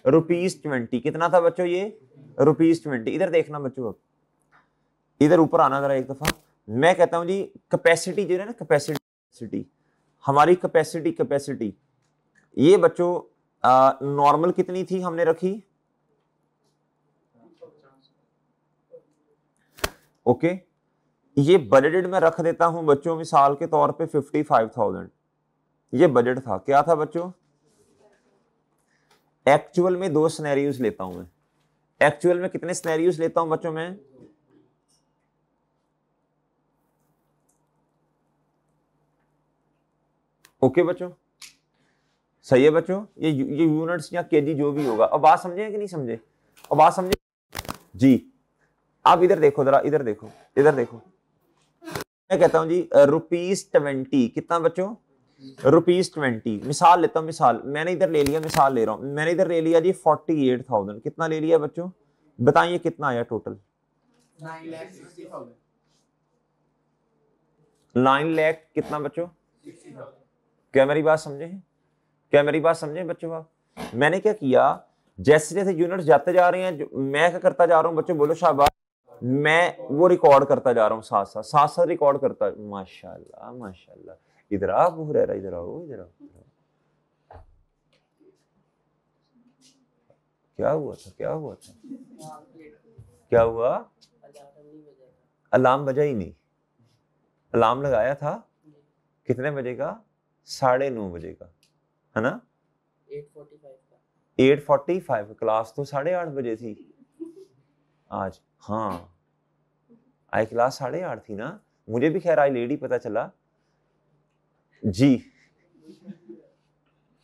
₹20। कितना था बच्चों? ये ₹20। इधर देखना बच्चों, अब इधर ऊपर आना जरा एक दफा। मैं कहता हूं जी कैपेसिटी जो है ना, कैपेसिटी हमारी कैपेसिटी ये बच्चों नॉर्मल कितनी थी हमने रखी? ओके, ये बजटेड में रख देता हूं बच्चों, मिसाल के तौर पे 55,000 ये बजट था। क्या था बच्चों? एक्चुअल में 2 सिनेरियोस लेता हूं मैं। एक्चुअल में कितने सिनेरियोस लेता हूं बच्चों मैं? ओके बच्चों, सही है बच्चों? ये यूनिट्स या केजी जो भी होगा। अब बात समझे कि नहीं समझे? अब बात समझे जी? आप इधर देखो जरा, इधर देखो, इधर देखो। मैं कहता हूं जी ₹20। कितना बच्चों? ₹20। मिसाल लेता हूँ, मिसाल मैंने इधर ले लिया, मिसाल ले रहा हूँ, मैंने इधर ले लिया जी 48,000। कितना ले लिया बच्चों, बताइए कितना आया टोटल? 9 लाख कितना बच्चों? क्या मेरी बात समझे हैं? क्या मेरी बात समझे बच्चों आप? मैंने क्या किया, जैसे जैसे यूनिट्स जाते जा रहे हैं मैं क्या करता जा रहा हूँ बच्चों, बोलो शाबाश, मैं वो रिकॉर्ड करता जा रहा हूँ, साथ साथ साथ साथ रिकॉर्ड करता। माशाल्लाह माशाल्लाह। इधर आ अबू हुरैरा, इधर आओ, इधर आओ। क्या हुआ था, क्या हुआ था, क्या हुआ? अलार्म बजा ही नहीं। अलार्म लगाया था कितने बजे का? 9:30 बजे का, है ना? 8:45। क्लास तो 8:30 बजे थी आज। हाँ, आई क्लास 8:30 थी ना, मुझे भी खैर आई लेडी पता चला। जी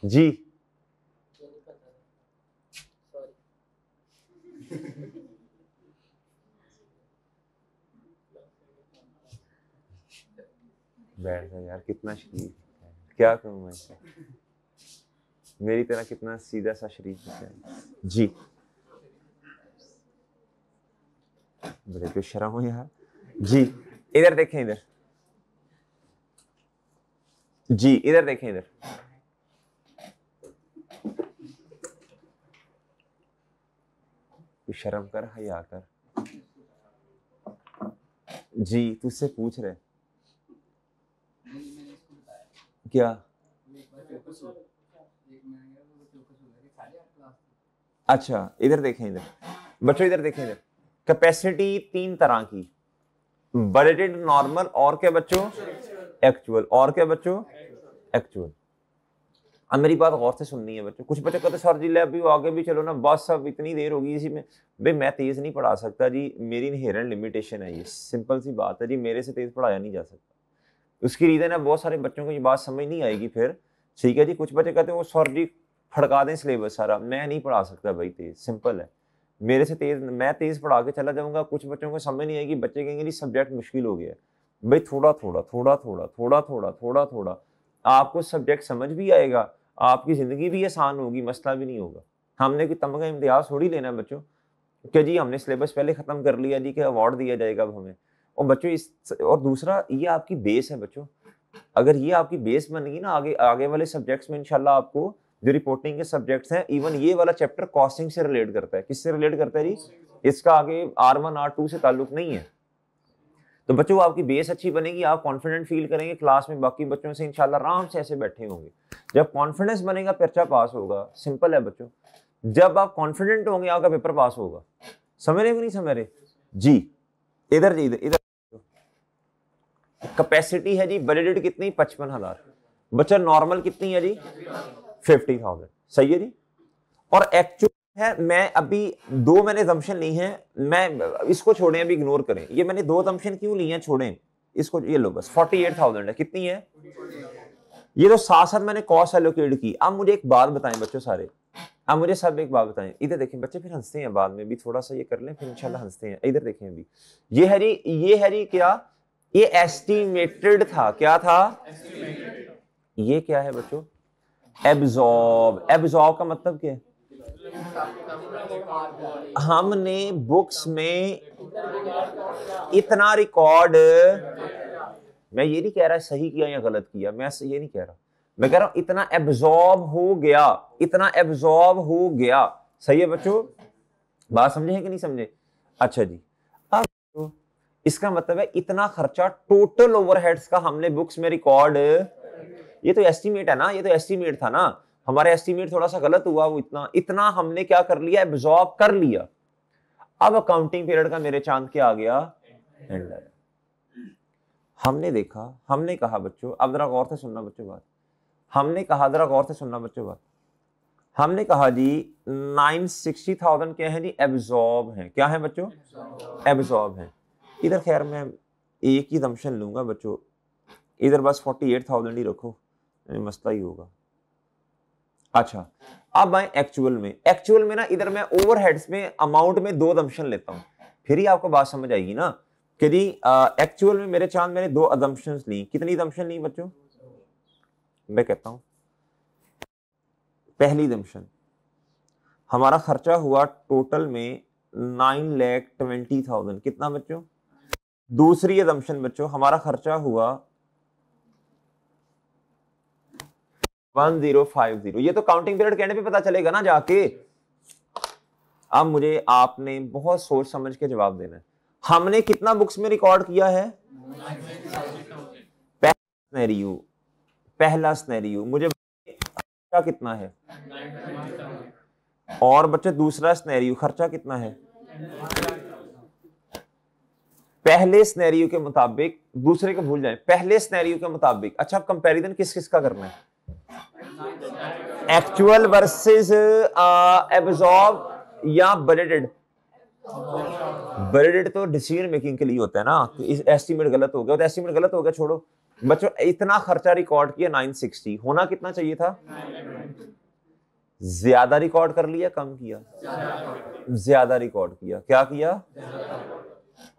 जी बैठ गया यार, कितना शरीफ है, क्या कहूँ मैं इसे, मेरी तरह कितना सीधा सा शरीफ है जी। बड़े बेशर्म हो यार जी। इधर देखें, इधर जी, इधर देखें, इधर शर्म कर, हया कर जी। तुझसे पूछ रहे क्या? अच्छा इधर देखें, इधर बच्चों, इधर देखें, इधर कैपेसिटी 3 तरह की, बजटेड, नॉर्मल और क्या बच्चों? एक्चुअल। और क्या बच्चों? एक्चुअल। अब मेरी बात गौर से सुननी है बच्चों। कुछ बच्चे कहते सर जी ले अभी आगे भी चलो ना, बस अब इतनी देर होगी इसी में। भाई मैं तेज नहीं पढ़ा सकता जी, मेरी इनहेरेंट लिमिटेशन है, ये सिंपल सी बात है जी, मेरे से तेज पढ़ाया नहीं जा सकता। उसकी रीजन है बहुत सारे बच्चों को ये बात समझ नहीं आएगी फिर, ठीक है जी। कुछ बच्चे कहते हैं वो सर जी फड़का दें सिलेबस सारा, मैं नहीं पढ़ा सकता भाई तेज, सिंपल है। मेरे से तेज, मैं तेज पढ़ा के चला जाऊंगा, कुछ बच्चों को समझ नहीं आएगी, बच्चे कहेंगे जी सब्जेक्ट मुश्किल हो गया। भाई थोड़ा थोड़ा थोड़ा थोड़ा थोड़ा थोड़ा थोड़ा थोड़ा आपको सब्जेक्ट समझ भी आएगा, आपकी जिंदगी भी आसान होगी, मसला भी नहीं होगा। हमने कोई तमगा इम्तियाज थोड़ी लेना है बच्चों कि जी हमने सिलेबस पहले खत्म कर लिया जी कि अवार्ड दिया जाएगा अब हमें। और बच्चों इस, और दूसरा ये आपकी बेस है बच्चों, अगर ये आपकी बेस बन गई ना, आगे आगे वाले सब्जेक्ट्स में इंशाल्लाह आपको जो रिपोर्टिंग के सब्जेक्ट्स हैं, इवन ये वाला चैप्टर कॉस्टिंग से रिलेट करता है। किससे रिलेट करता है जी? इसका आगे R1 R2 से ताल्लुक नहीं है। तो बच्चों आपकी बेस अच्छी बनेगी, आप कॉन्फिडेंट फील करेंगे, क्लास में बाकी बच्चों से इंशाल्लाह आराम से ऐसे बैठे होंगे। जब कॉन्फिडेंस बनेगा पर्चा पास होगा, सिंपल है बच्चों। जब आप कॉन्फिडेंट होंगे आपका पेपर पास होगा। समझ रहे हो नहीं समझ रहे जी? इधर जी, इधर कैपेसिटी है जी बजटेड कितनी? 55,000। बच्चा नॉर्मल कितनी है जी? 50,000। सही है जी। और एक्चुअल है, मैं अभी दो मैंने assumption ली है, मैं इसको छोड़ें, अभी इग्नोर करें। ये मैंने 2 assumption क्यों ली हैं, छोड़ें इसको, ये लो बस। 48,000 है, कितनी है? ये तो साथ साथ मैंने कॉस्ट एलोकेट की। अब मुझे एक बात बताएं बच्चों सारे, अब मुझे सब एक बात बताएं, इधर देखें बच्चे, फिर हंसते हैं बाद में भी, थोड़ा सा ये कर लें फिर इंशाल्लाह हंसते हैं। इधर देखें अभी, ये है जी, ये है जी क्या? ये एस्टिमेटेड था, क्या था? ये क्या है बच्चों? एब्जॉर्ब। एब्जॉर्ब का मतलब क्या है? हमने बुक्स में इतना रिकॉर्ड, मैं ये नहीं कह रहा सही किया या गलत किया, मैं ये नहीं कह रहा, मैं कह रहा हूं इतना एब्जॉर्ब हो गया, इतना एब्जॉर्ब हो गया। सही है बच्चों, बात समझे है कि नहीं समझे? अच्छा जी, अब तो इसका मतलब है इतना खर्चा टोटल ओवरहेड्स का हमने बुक्स में रिकॉर्ड, ये तो एस्टीमेट है ना, ये तो एस्टीमेट था ना, हमारा एस्टीमेट थोड़ा सा गलत हुआ, वो इतना इतना हमने क्या कर लिया? एब्जॉर्ब कर लिया। अब अकाउंटिंग पीरियड का मेरे चांद क्या आ गया? एंडर। हमने देखा, हमने कहा बच्चों, अब जरा गौर से सुनना बच्चों बात, हमने कहा, जरा गौर से सुनना बच्चों बात, हमने कहा जी 960,000 क्या है जी? एब्जॉर्ब है। क्या है बच्चों? एब्जॉर्ब है। इधर खैर मैं एक ही दमशन लूंगा बच्चों, इधर बस 48,000 ही रखो, मसला ही होगा। अच्छा अब आए एक्चुअल में। एक्चुअल में ना इधर मैं ओवरहेड्स में अमाउंट में 2 दमशन लेता हूं, फिर ही आपको बात समझ आएगी ना कि जी एक्चुअल में मेरे चांद मैंने 2 असम्पशंस ली। कितनी असम्पशन ली बच्चों? मैं कहता हूं पहली दमशन हमारा खर्चा हुआ टोटल में 9,20,000 कितना बच्चों। दूसरी दमशन बच्चों हमारा खर्चा हुआ 1050। ये तो काउंटिंग पीरियड कहने पे पता चलेगा ना जाके। अब मुझे आपने बहुत सोच समझ के जवाब देना है। हमने कितना बुक्स में रिकॉर्ड किया है। पहला स्नैरियो मुझे खर्चा कितना है। और बच्चे दूसरा स्नैरियो खर्चा कितना है। पहले स्नैरियो के मुताबिक, दूसरे को भूल जाए, पहले स्नैरियो के मुताबिक। अच्छा कंपैरिजन किस किस का करना है। एक्चुअल वर्सेस एब्जॉर्ब या बजटेड। बजटेड तो डिसीजन मेकिंग के लिए होता है ना कि इस एस्टीमेट गलत हो गया तो एस्टीमेट गलत हो गया, छोड़ो। बच्चों इतना खर्चा रिकॉर्ड किया 960, होना कितना चाहिए था। ज्यादा रिकॉर्ड कर लिया कम किया। ज्यादा रिकॉर्ड किया। क्या किया।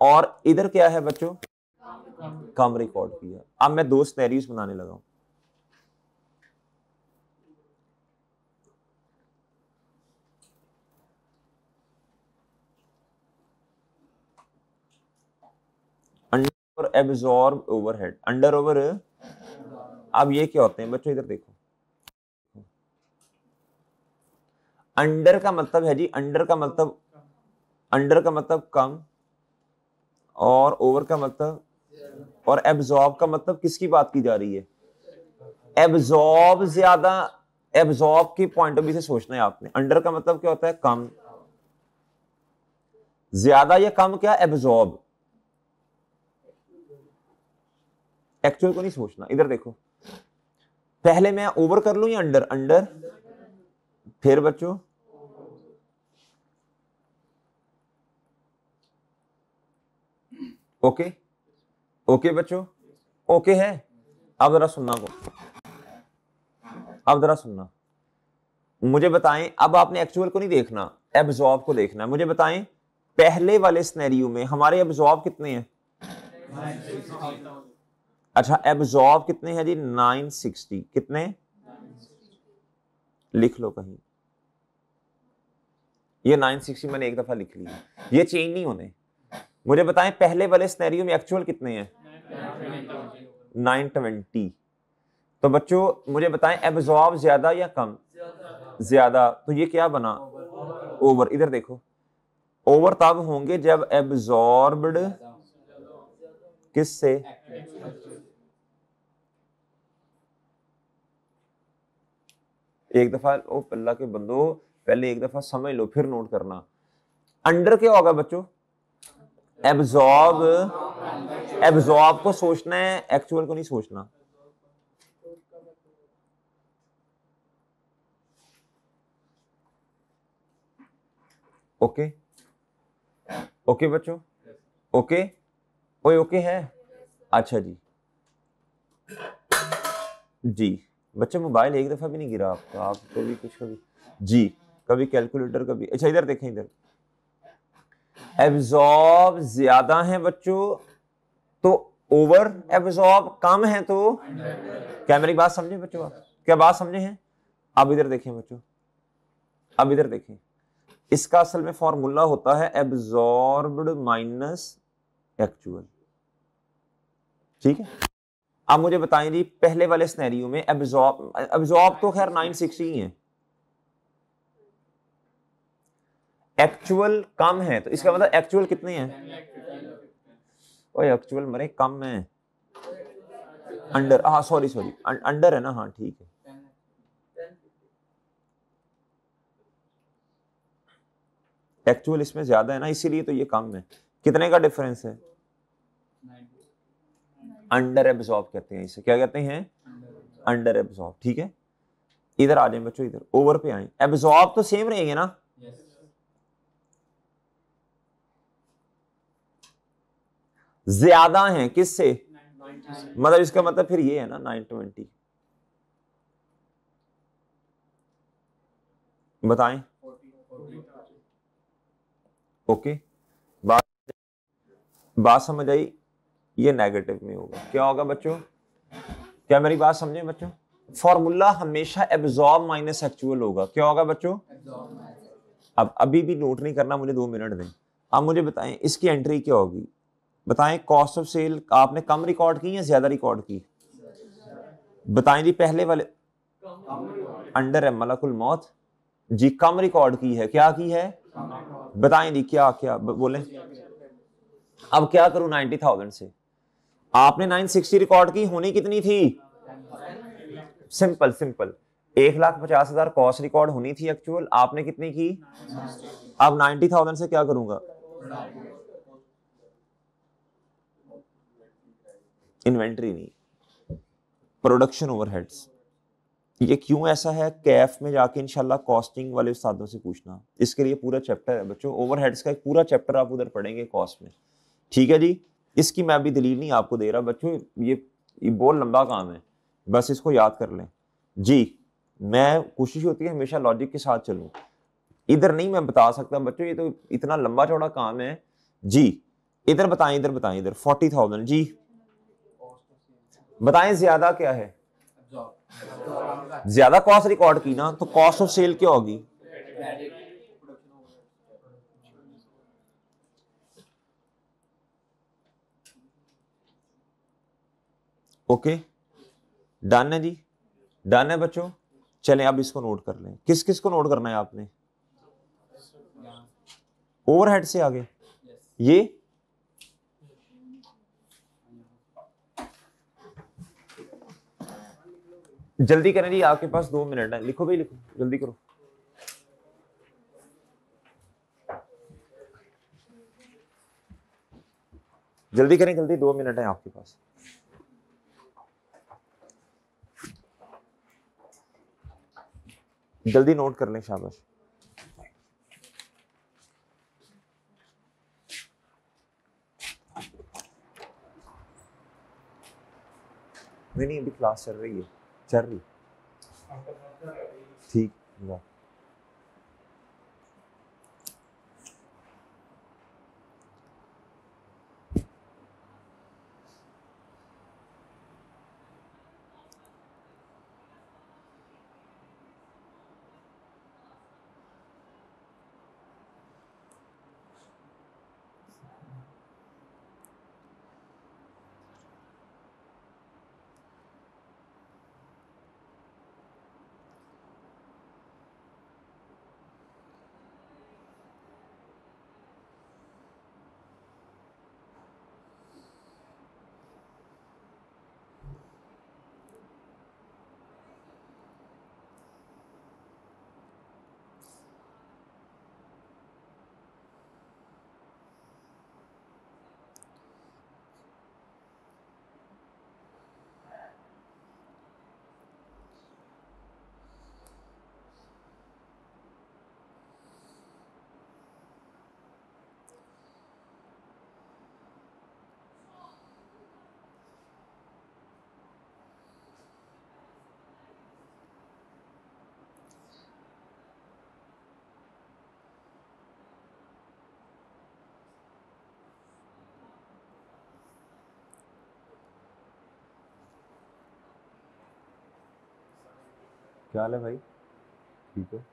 और इधर क्या है बच्चों, कम रिकॉर्ड किया। अब मैं दो सिनेरियोस बनाने लगा हूं। Under absorb overhead, under over. अब ये क्या होते हैं बच्चों, इधर देखो। अंडर का मतलब है जी, अंडर का मतलब कम, और ओवर का मतलब, और एब्जॉर्ब का मतलब किसकी बात की जा रही है। एब्जॉर्ब ज्यादा, एब्जॉर्ब के पॉइंट ऑफ व्यू से सोचना है आपने। अंडर का मतलब क्या होता है, कम। ज्यादा या कम क्या, एब्जॉर्ब। एक्चुअल को नहीं सोचना। इधर देखो, पहले मैं ओवर कर लूं या अंडर। अंडर, फिर बच्चों ओके। ओके बच्चों, ओके है। अब जरा सुनना को, अब जरा सुनना, मुझे बताएं। अब आपने एक्चुअल को नहीं देखना, एब्जॉर्ब को देखना है। मुझे बताएं पहले वाले सिनेरियो में हमारे एब्जॉर्ब कितने हैं। अच्छा एब्जॉर्ब कितने हैं जी, 960। कितने, लिख लो कहीं। ये 960 मैंने एक दफा लिख लिया, ये चेंज नहीं होने। मुझे बताएं पहले वाले सिनेरियो में एक्चुअल कितने हैं, 920। तो बच्चों मुझे बताएं एब्जॉर्ब ज्यादा या कम, ज्यादा। तो ये क्या बना, ओवर। इधर देखो, ओवर तब होंगे जब एब्जॉर्ब्ड किससे, एक दफा ओ अल्लाह के बंदो, पहले एक दफा समझ लो फिर नोट करना। अंडर क्या होगा बच्चों, एब्जॉर्ब। एब्जॉर्ब को सोचना है, एक्चुअल को नहीं सोचना। ओके ओके बच्चों, ओके। ओए ओके है। अच्छा जी, जी बच्चे मोबाइल एक दफा भी नहीं गिरा आपका, आप कभी कुछ कभी जी, कभी कैलकुलेटर कभी। अच्छा इधर देखें, इधर एब्जॉर्ब ज्यादा है बच्चों तो ओवर, एब्जॉर्ब कम है तो। क्या मेरी बात समझे बच्चों, आप क्या बात समझे हैं। अब इधर देखें बच्चों, अब इधर देखें, इसका असल में फॉर्मूला होता है एब्जॉर्ब्ड माइनस एक्चुअल। ठीक है। अब मुझे बताएं जी पहले वाले सिनेरियो में एब्जॉर्ब तो खैर 960 ही है, एक्चुअल कम है, तो इसका मतलब एक्चुअल कितने हैं। ओए एक्चुअल मरे कम है, अंडर, हाँ सॉरी सॉरी अंडर है ना, हाँ ठीक है। एक्चुअल इसमें ज्यादा है ना, इसीलिए तो ये कम है। कितने का डिफरेंस है, अंडर एब्जॉर्ब कहते हैं इसे। क्या कहते हैं, अंडर एब्जॉर्ब। ठीक है। इधर आ जाए बच्चों, इधर ओवर पे आए। एब्जॉर्ब तो सेम रहेंगे ना, ज्यादा है किससे, मतलब इसका मतलब फिर ये है ना 920। बताएं। ओके, बात बात समझ आई। ये नेगेटिव में होगा, क्या होगा बच्चों, क्या मेरी बात समझे बच्चों। फॉर्मूला हमेशा एब्जॉर्ब माइनस एक्चुअल होगा। क्या होगा बच्चों? अब अभी भी नोट नहीं करना, मुझे 2 मिनट दें। अब मुझे बताएं इसकी एंट्री क्या होगी, बताएं। कॉस्ट ऑफ सेल आपने कम रिकॉर्ड की या ज्यादा रिकॉर्ड की? बताएं जी, पहले वाले अंडर है मलकुल मौत जी, कम रिकॉर्ड की है। क्या की है? बताएं जी, क्या क्या बोले। अब क्या करूं 90,000 से? आपने 960 रिकॉर्ड की, होनी कितनी थी? सिंपल सिंपल, 1,50,000 कॉस्ट रिकॉर्ड होनी थी एक्चुअल, आपने कितनी की? अब 90,000 से क्या करूंगा? इन्वेंट्री नहीं, प्रोडक्शन ओवरहेड्स। ये क्यों ऐसा है, कैफ में जाके इंशाल्लाह कॉस्टिंग वाले उस्तादों से पूछना, इसके लिए पूरा चैप्टर है बच्चों। ओवरहेड्स का एक पूरा चैप्टर आप उधर पढ़ेंगे कॉस्ट में, ठीक है जी। इसकी मैं अभी दलील नहीं आपको दे रहा बच्चों, ये बहुत लंबा काम है, बस इसको याद कर लें जी। मैं कोशिश होती है हमेशा लॉजिक के साथ चलूं, इधर नहीं मैं बता सकता बच्चों, ये तो इतना लंबा चौड़ा काम है जी। इधर बताएं, इधर बताएं, इधर 40,000 जी। बताएं ज्यादा क्या है? ज्यादा कॉस्ट रिकॉर्ड की ना, तो कॉस्ट ऑफ सेल क्या होगी? ओके, डन है जी, डन है बच्चों। चलें अब इसको नोट कर लें। किस किस को नोट करना है आपने? ओवरहेड से आगे ये जल्दी करें जी, आपके पास 2 मिनट है, लिखो भाई लिखो, जल्दी करो। जल्दी करें, जल्दी, 2 मिनट है आपके पास। जल्दी नोट कर लें, शाबाश। नहीं नहीं, अभी क्लास चल रही है, चल रही, ठीक। क्या हाल है भाई? ठीक है।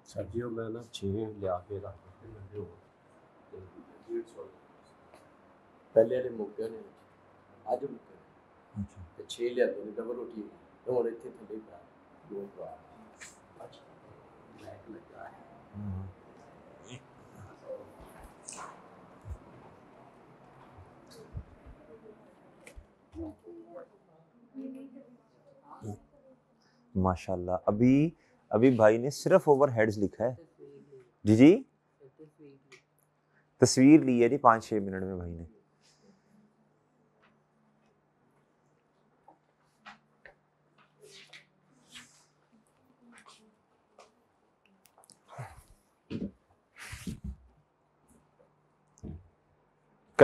सर्दियों में ना 6 ले आके रख देते हैं पहले वाले मुक्के ने आज मुक्के अच्छा ते 6 लियाते ने डबल रोटी तो और इतने थले पा दो पा अच्छा ब्लैक लगा है माशाल्लाह। अभी अभी भाई ने सिर्फ ओवरहेड्स लिखा है जी जी, तस्वीर ली है जी 5-6 मिनट में भाई ने।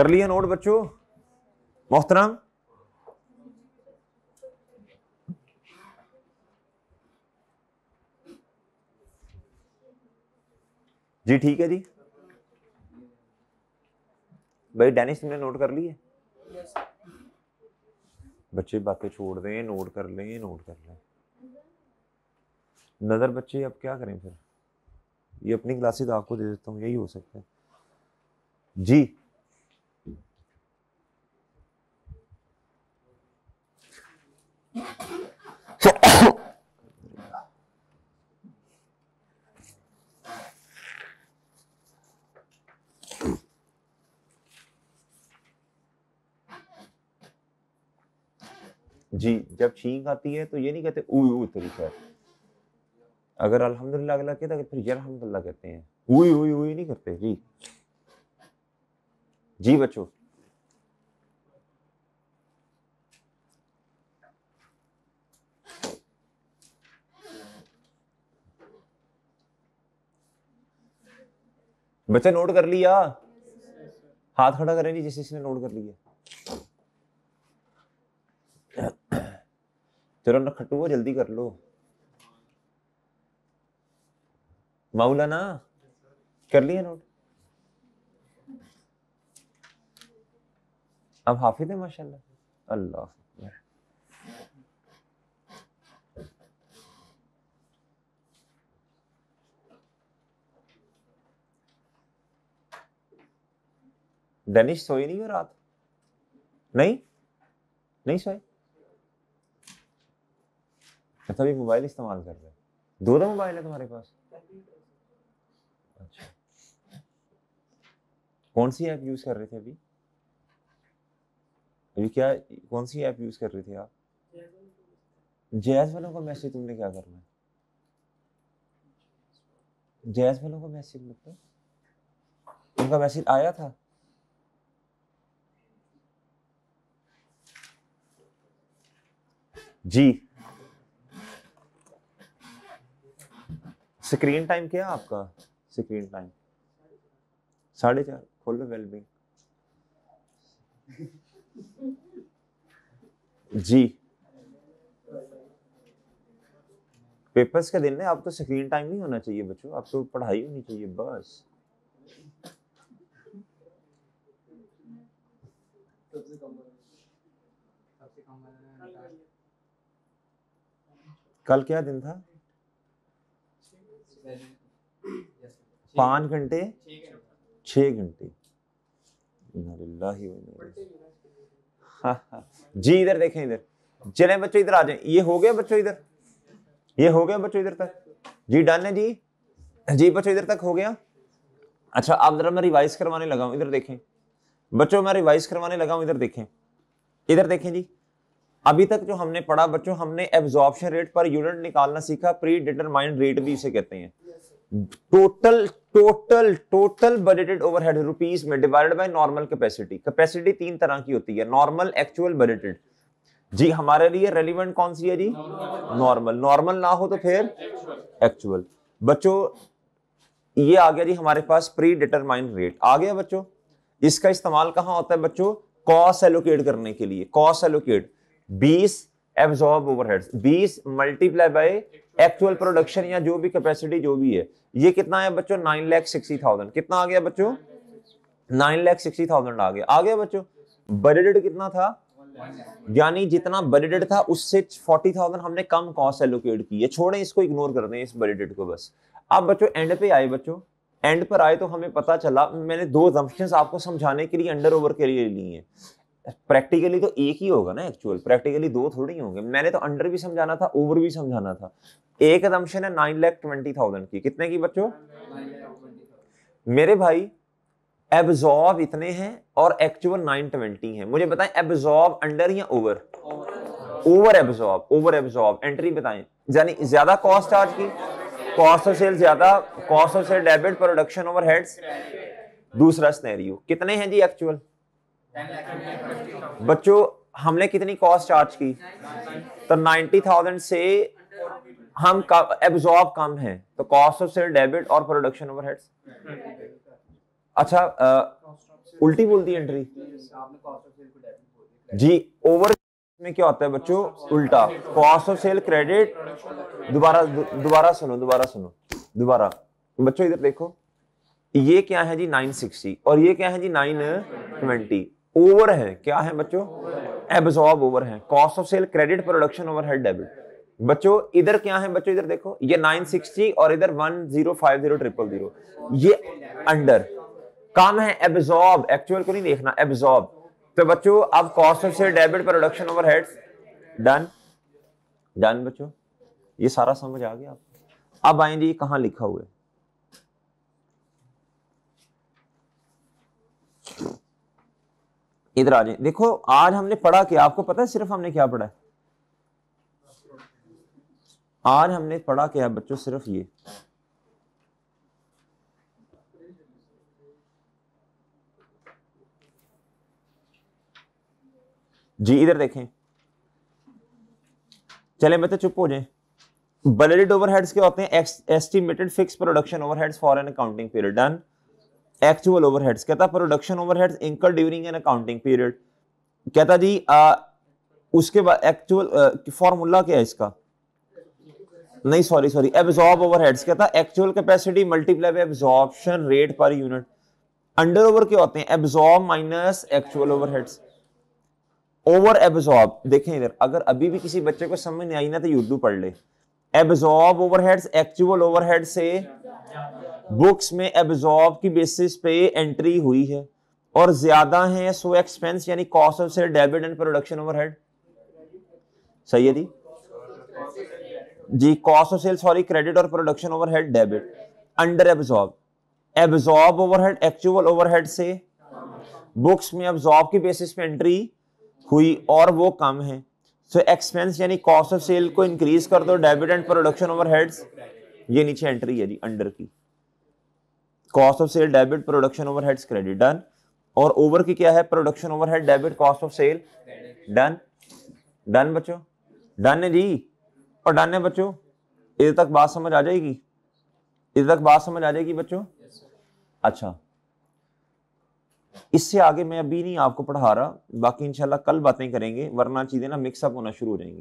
कर लिया नोट बच्चों मोहतरम? जी ठीक है जी। भाई डेनिस तुमने नोट कर लिए? बच्चे बातें छोड़ दें, नोट कर लें, नोट कर लें। नजर बच्चे अब क्या करें फिर? ये अपनी क्लासेस आपको दे देता हूँ, यही हो सकता है जी। जी जब छींक आती है तो ये नहीं कहते उई उई तरीका है। अगर अल्हम्दुलिल्लाह अगला कहता है फिर अल्हम्दुलिल्लाह कहते हैं, उई उई उई नहीं करते जी। जी बच्चों बच्चा नोट कर लिया? हाथ खड़ा करें जी जिसने नोट कर लिया। चलो ना खट्टू जल्दी कर लो। मौलाना कर लिया नोट? अब हाफिज है माशाल्लाह। अल्लाह डेनिश सोई नहीं हो रात? नहीं नहीं सोए? तभी मोबाइल इस्तेमाल कर रहे? दो मोबाइल है तुम्हारे पास? अच्छा कौन सी ऐप यूज कर रहे थे अभी? अभी क्या कौन सी ऐप यूज कर रहे थे आप? जैज वालों का मैसेज तुमने क्या करना है? जैज वालों का मैसेज मतलब उनका मैसेज आया था? जी स्क्रीन टाइम क्या है आपका? स्क्रीन टाइम 4:30 खोलो वेलबींग। जी पेपर्स का दिन है, अब तो स्क्रीन टाइम नहीं होना चाहिए बच्चों, अब तो पढ़ाई होनी चाहिए बस। कल क्या दिन था? 5 घंटे 6 घंटे। जी इधर देखें, इधर चले बच्चों, इधर आ जाए। ये हो गया बच्चों इधर, ये हो गया बच्चों इधर तक? जी डन है जी। जी बच्चों इधर तक हो गया? अच्छा आप जरा मैं रिवाइज करवाने लगा हूं, इधर देखें बच्चों, मैं रिवाइज करवाने लगा हूं, इधर देखें, इधर देखें जी। अभी तक जो हमने पढ़ा बच्चों, हमने एब्जॉर्प्शन रेट पर यूनिट निकालना सीखा, प्री डिटरमाइंड रेट भी इसे कहते हैं। Total total total budgeted overhead rupees में divided by normal capacity. Capacity 3 तरह की होती है, नॉर्मल, एक्चुअल, बजटेड। जी हमारे लिए रेलिवेंट कौन सी है जी? नॉर्मल। नॉर्मल ना हो तो फिर एक्चुअल। बच्चों ये आ गया जी हमारे पास प्री डिटरमाइंड रेट आ गया बच्चों। इसका इस्तेमाल कहां होता है बच्चों? कॉस्ट एलोकेट करने के लिए। Cost allocate 20 absorb overheads, 20 multiply by actual production या जो भी कैपेसिटी जो भी है। ये कितना है बच्चों? 9,60,000। कितना आ गया बच्चों? 9,60,000 आ गया बच्चों। बजटेड कितना था? यानी जितना बजटेड था उससे 40,000 हमने कम कॉस्ट एलोकेट की है। छोड़ें इसको, इग्नोर कर दें इस बजटेड को बस। अब बच्चों एंड पे आए, बच्चों एंड पर आए तो हमें पता चला, मैंने 2 assumptions आपको समझाने के लिए अंडर ओवर के लिए ली हैं। प्रैक्टिकली तो एक ही होगा ना एक्चुअल, प्रैक्टिकली 2 थोड़ी होंगे। मैंने तो अंडर भी समझाना था, ओवर भी समझाना था। एक assumption है 9,20,000 की। कितने की बच्चों? मेरे भाई एब्जॉर्ब इतने हैं और एक्चुअल 920 है। मुझे बताएं एब्जॉर्ब अंडर या over? Over absorb. Over absorb entry बताएं, यानी ज्यादा कॉस्ट चार्ज की, कॉस्ट ऑफ सेल ज्यादा, cost of sale debit, production overheads. दूसरा सिनेरियो कितने हैं जी एक्चुअल? बच्चों हमने कितनी कॉस्ट चार्ज की? तो 90,000 से हम एब्जॉर्ब कम है, तो कॉस्ट ऑफ सेल डेबिट और प्रोडक्शन ओवरहेड्स। अच्छा उल्टी बोल दी एंट्री जी। ओवर में क्या होता है बच्चों, उल्टा। कॉस्ट ऑफ सेल क्रेडिट, दोबारा सुनो बच्चों, इधर देखो, ये क्या है जी 960 और ये क्या है जी 920। ओवर है, क्या है बच्चों, एब्जॉर्ब ओवर है। Cost of cell credit, production overhead debit. बच्चों इधर क्या है बच्चों, इधर देखो, ये 960 और इधर 1050000, ये अंडर काम है, एब्जॉर्ब, एक्चुअल को नहीं देखना, एब्जॉर्ब। तो बच्चों अब cost of sale debit, production overheads, done done बच्चों, ये सारा समझ आ गया आपको। अब आएंगे ये कहां लिखा हुआ है, इधर आ जाए। देखो आज हमने पढ़ा क्या, आपको पता है सिर्फ हमने क्या पढ़ा है आज हमने पढ़ा क्या है बच्चों, सिर्फ ये जी। इधर देखें, चले बच्चे चुप हो जाएं। बजटेड ओवरहेड्स क्या होते हैं, estimated fix production overheads for an accounting period. Done. Actual overheads कहता production overheads incurred during an accounting period. कहता जी उसके बाद एक्चुअल फॉर्मूला क्या है इसका, नहीं सॉरी, एब्जॉर्ब ओवरहेड्स कहता actual capacity multiply by absorption rate per unit. Under over क्या होते हैं, absorb minus actual overheads. Over absorb, देखें इधर, अगर अभी भी किसी बच्चे को समझ नहीं आई ना तो यूट्यूब पढ़ ले। एब्जॉर्ब ओवरहेड्स एक्चुअल ओवरहेड से बुक्स में एब्जॉर्ब की बेसिस पे एंट्री हुई है और ज्यादा है, सो एक्सपेंस यानी cost of sale debit and production overhead. सही है जी, cost of sale sorry credit और production overhead debit. Under absorb, absorb overhead actual overhead से बुक्स में एब्जॉर्ब की बेसिस पे एंट्री हुई और वो कम है, सो एक्सपेंस यानी कॉस्ट ऑफ सेल को इंक्रीज कर दो, डेबिट एंड प्रोडक्शन ओवरहेड्स, ये नीचे एंट्री है जी अंडर की, cost of sale debit production overheads credit. Done. और ओवर की क्या है, production overhead debit cost of sale. Done done बच्चों, डन है जी, और डन है बच्चों। इधर तक बात समझ आ जाएगी, इधर तक बात समझ आ जाएगी बच्चों। अच्छा, इससे आगे मैं अभी नहीं आपको पढ़ा रहा, बाकी इंशाल्लाह कल बातें करेंगे, वरना चीजें ना मिक्सअप होना शुरू हो जाएंगी।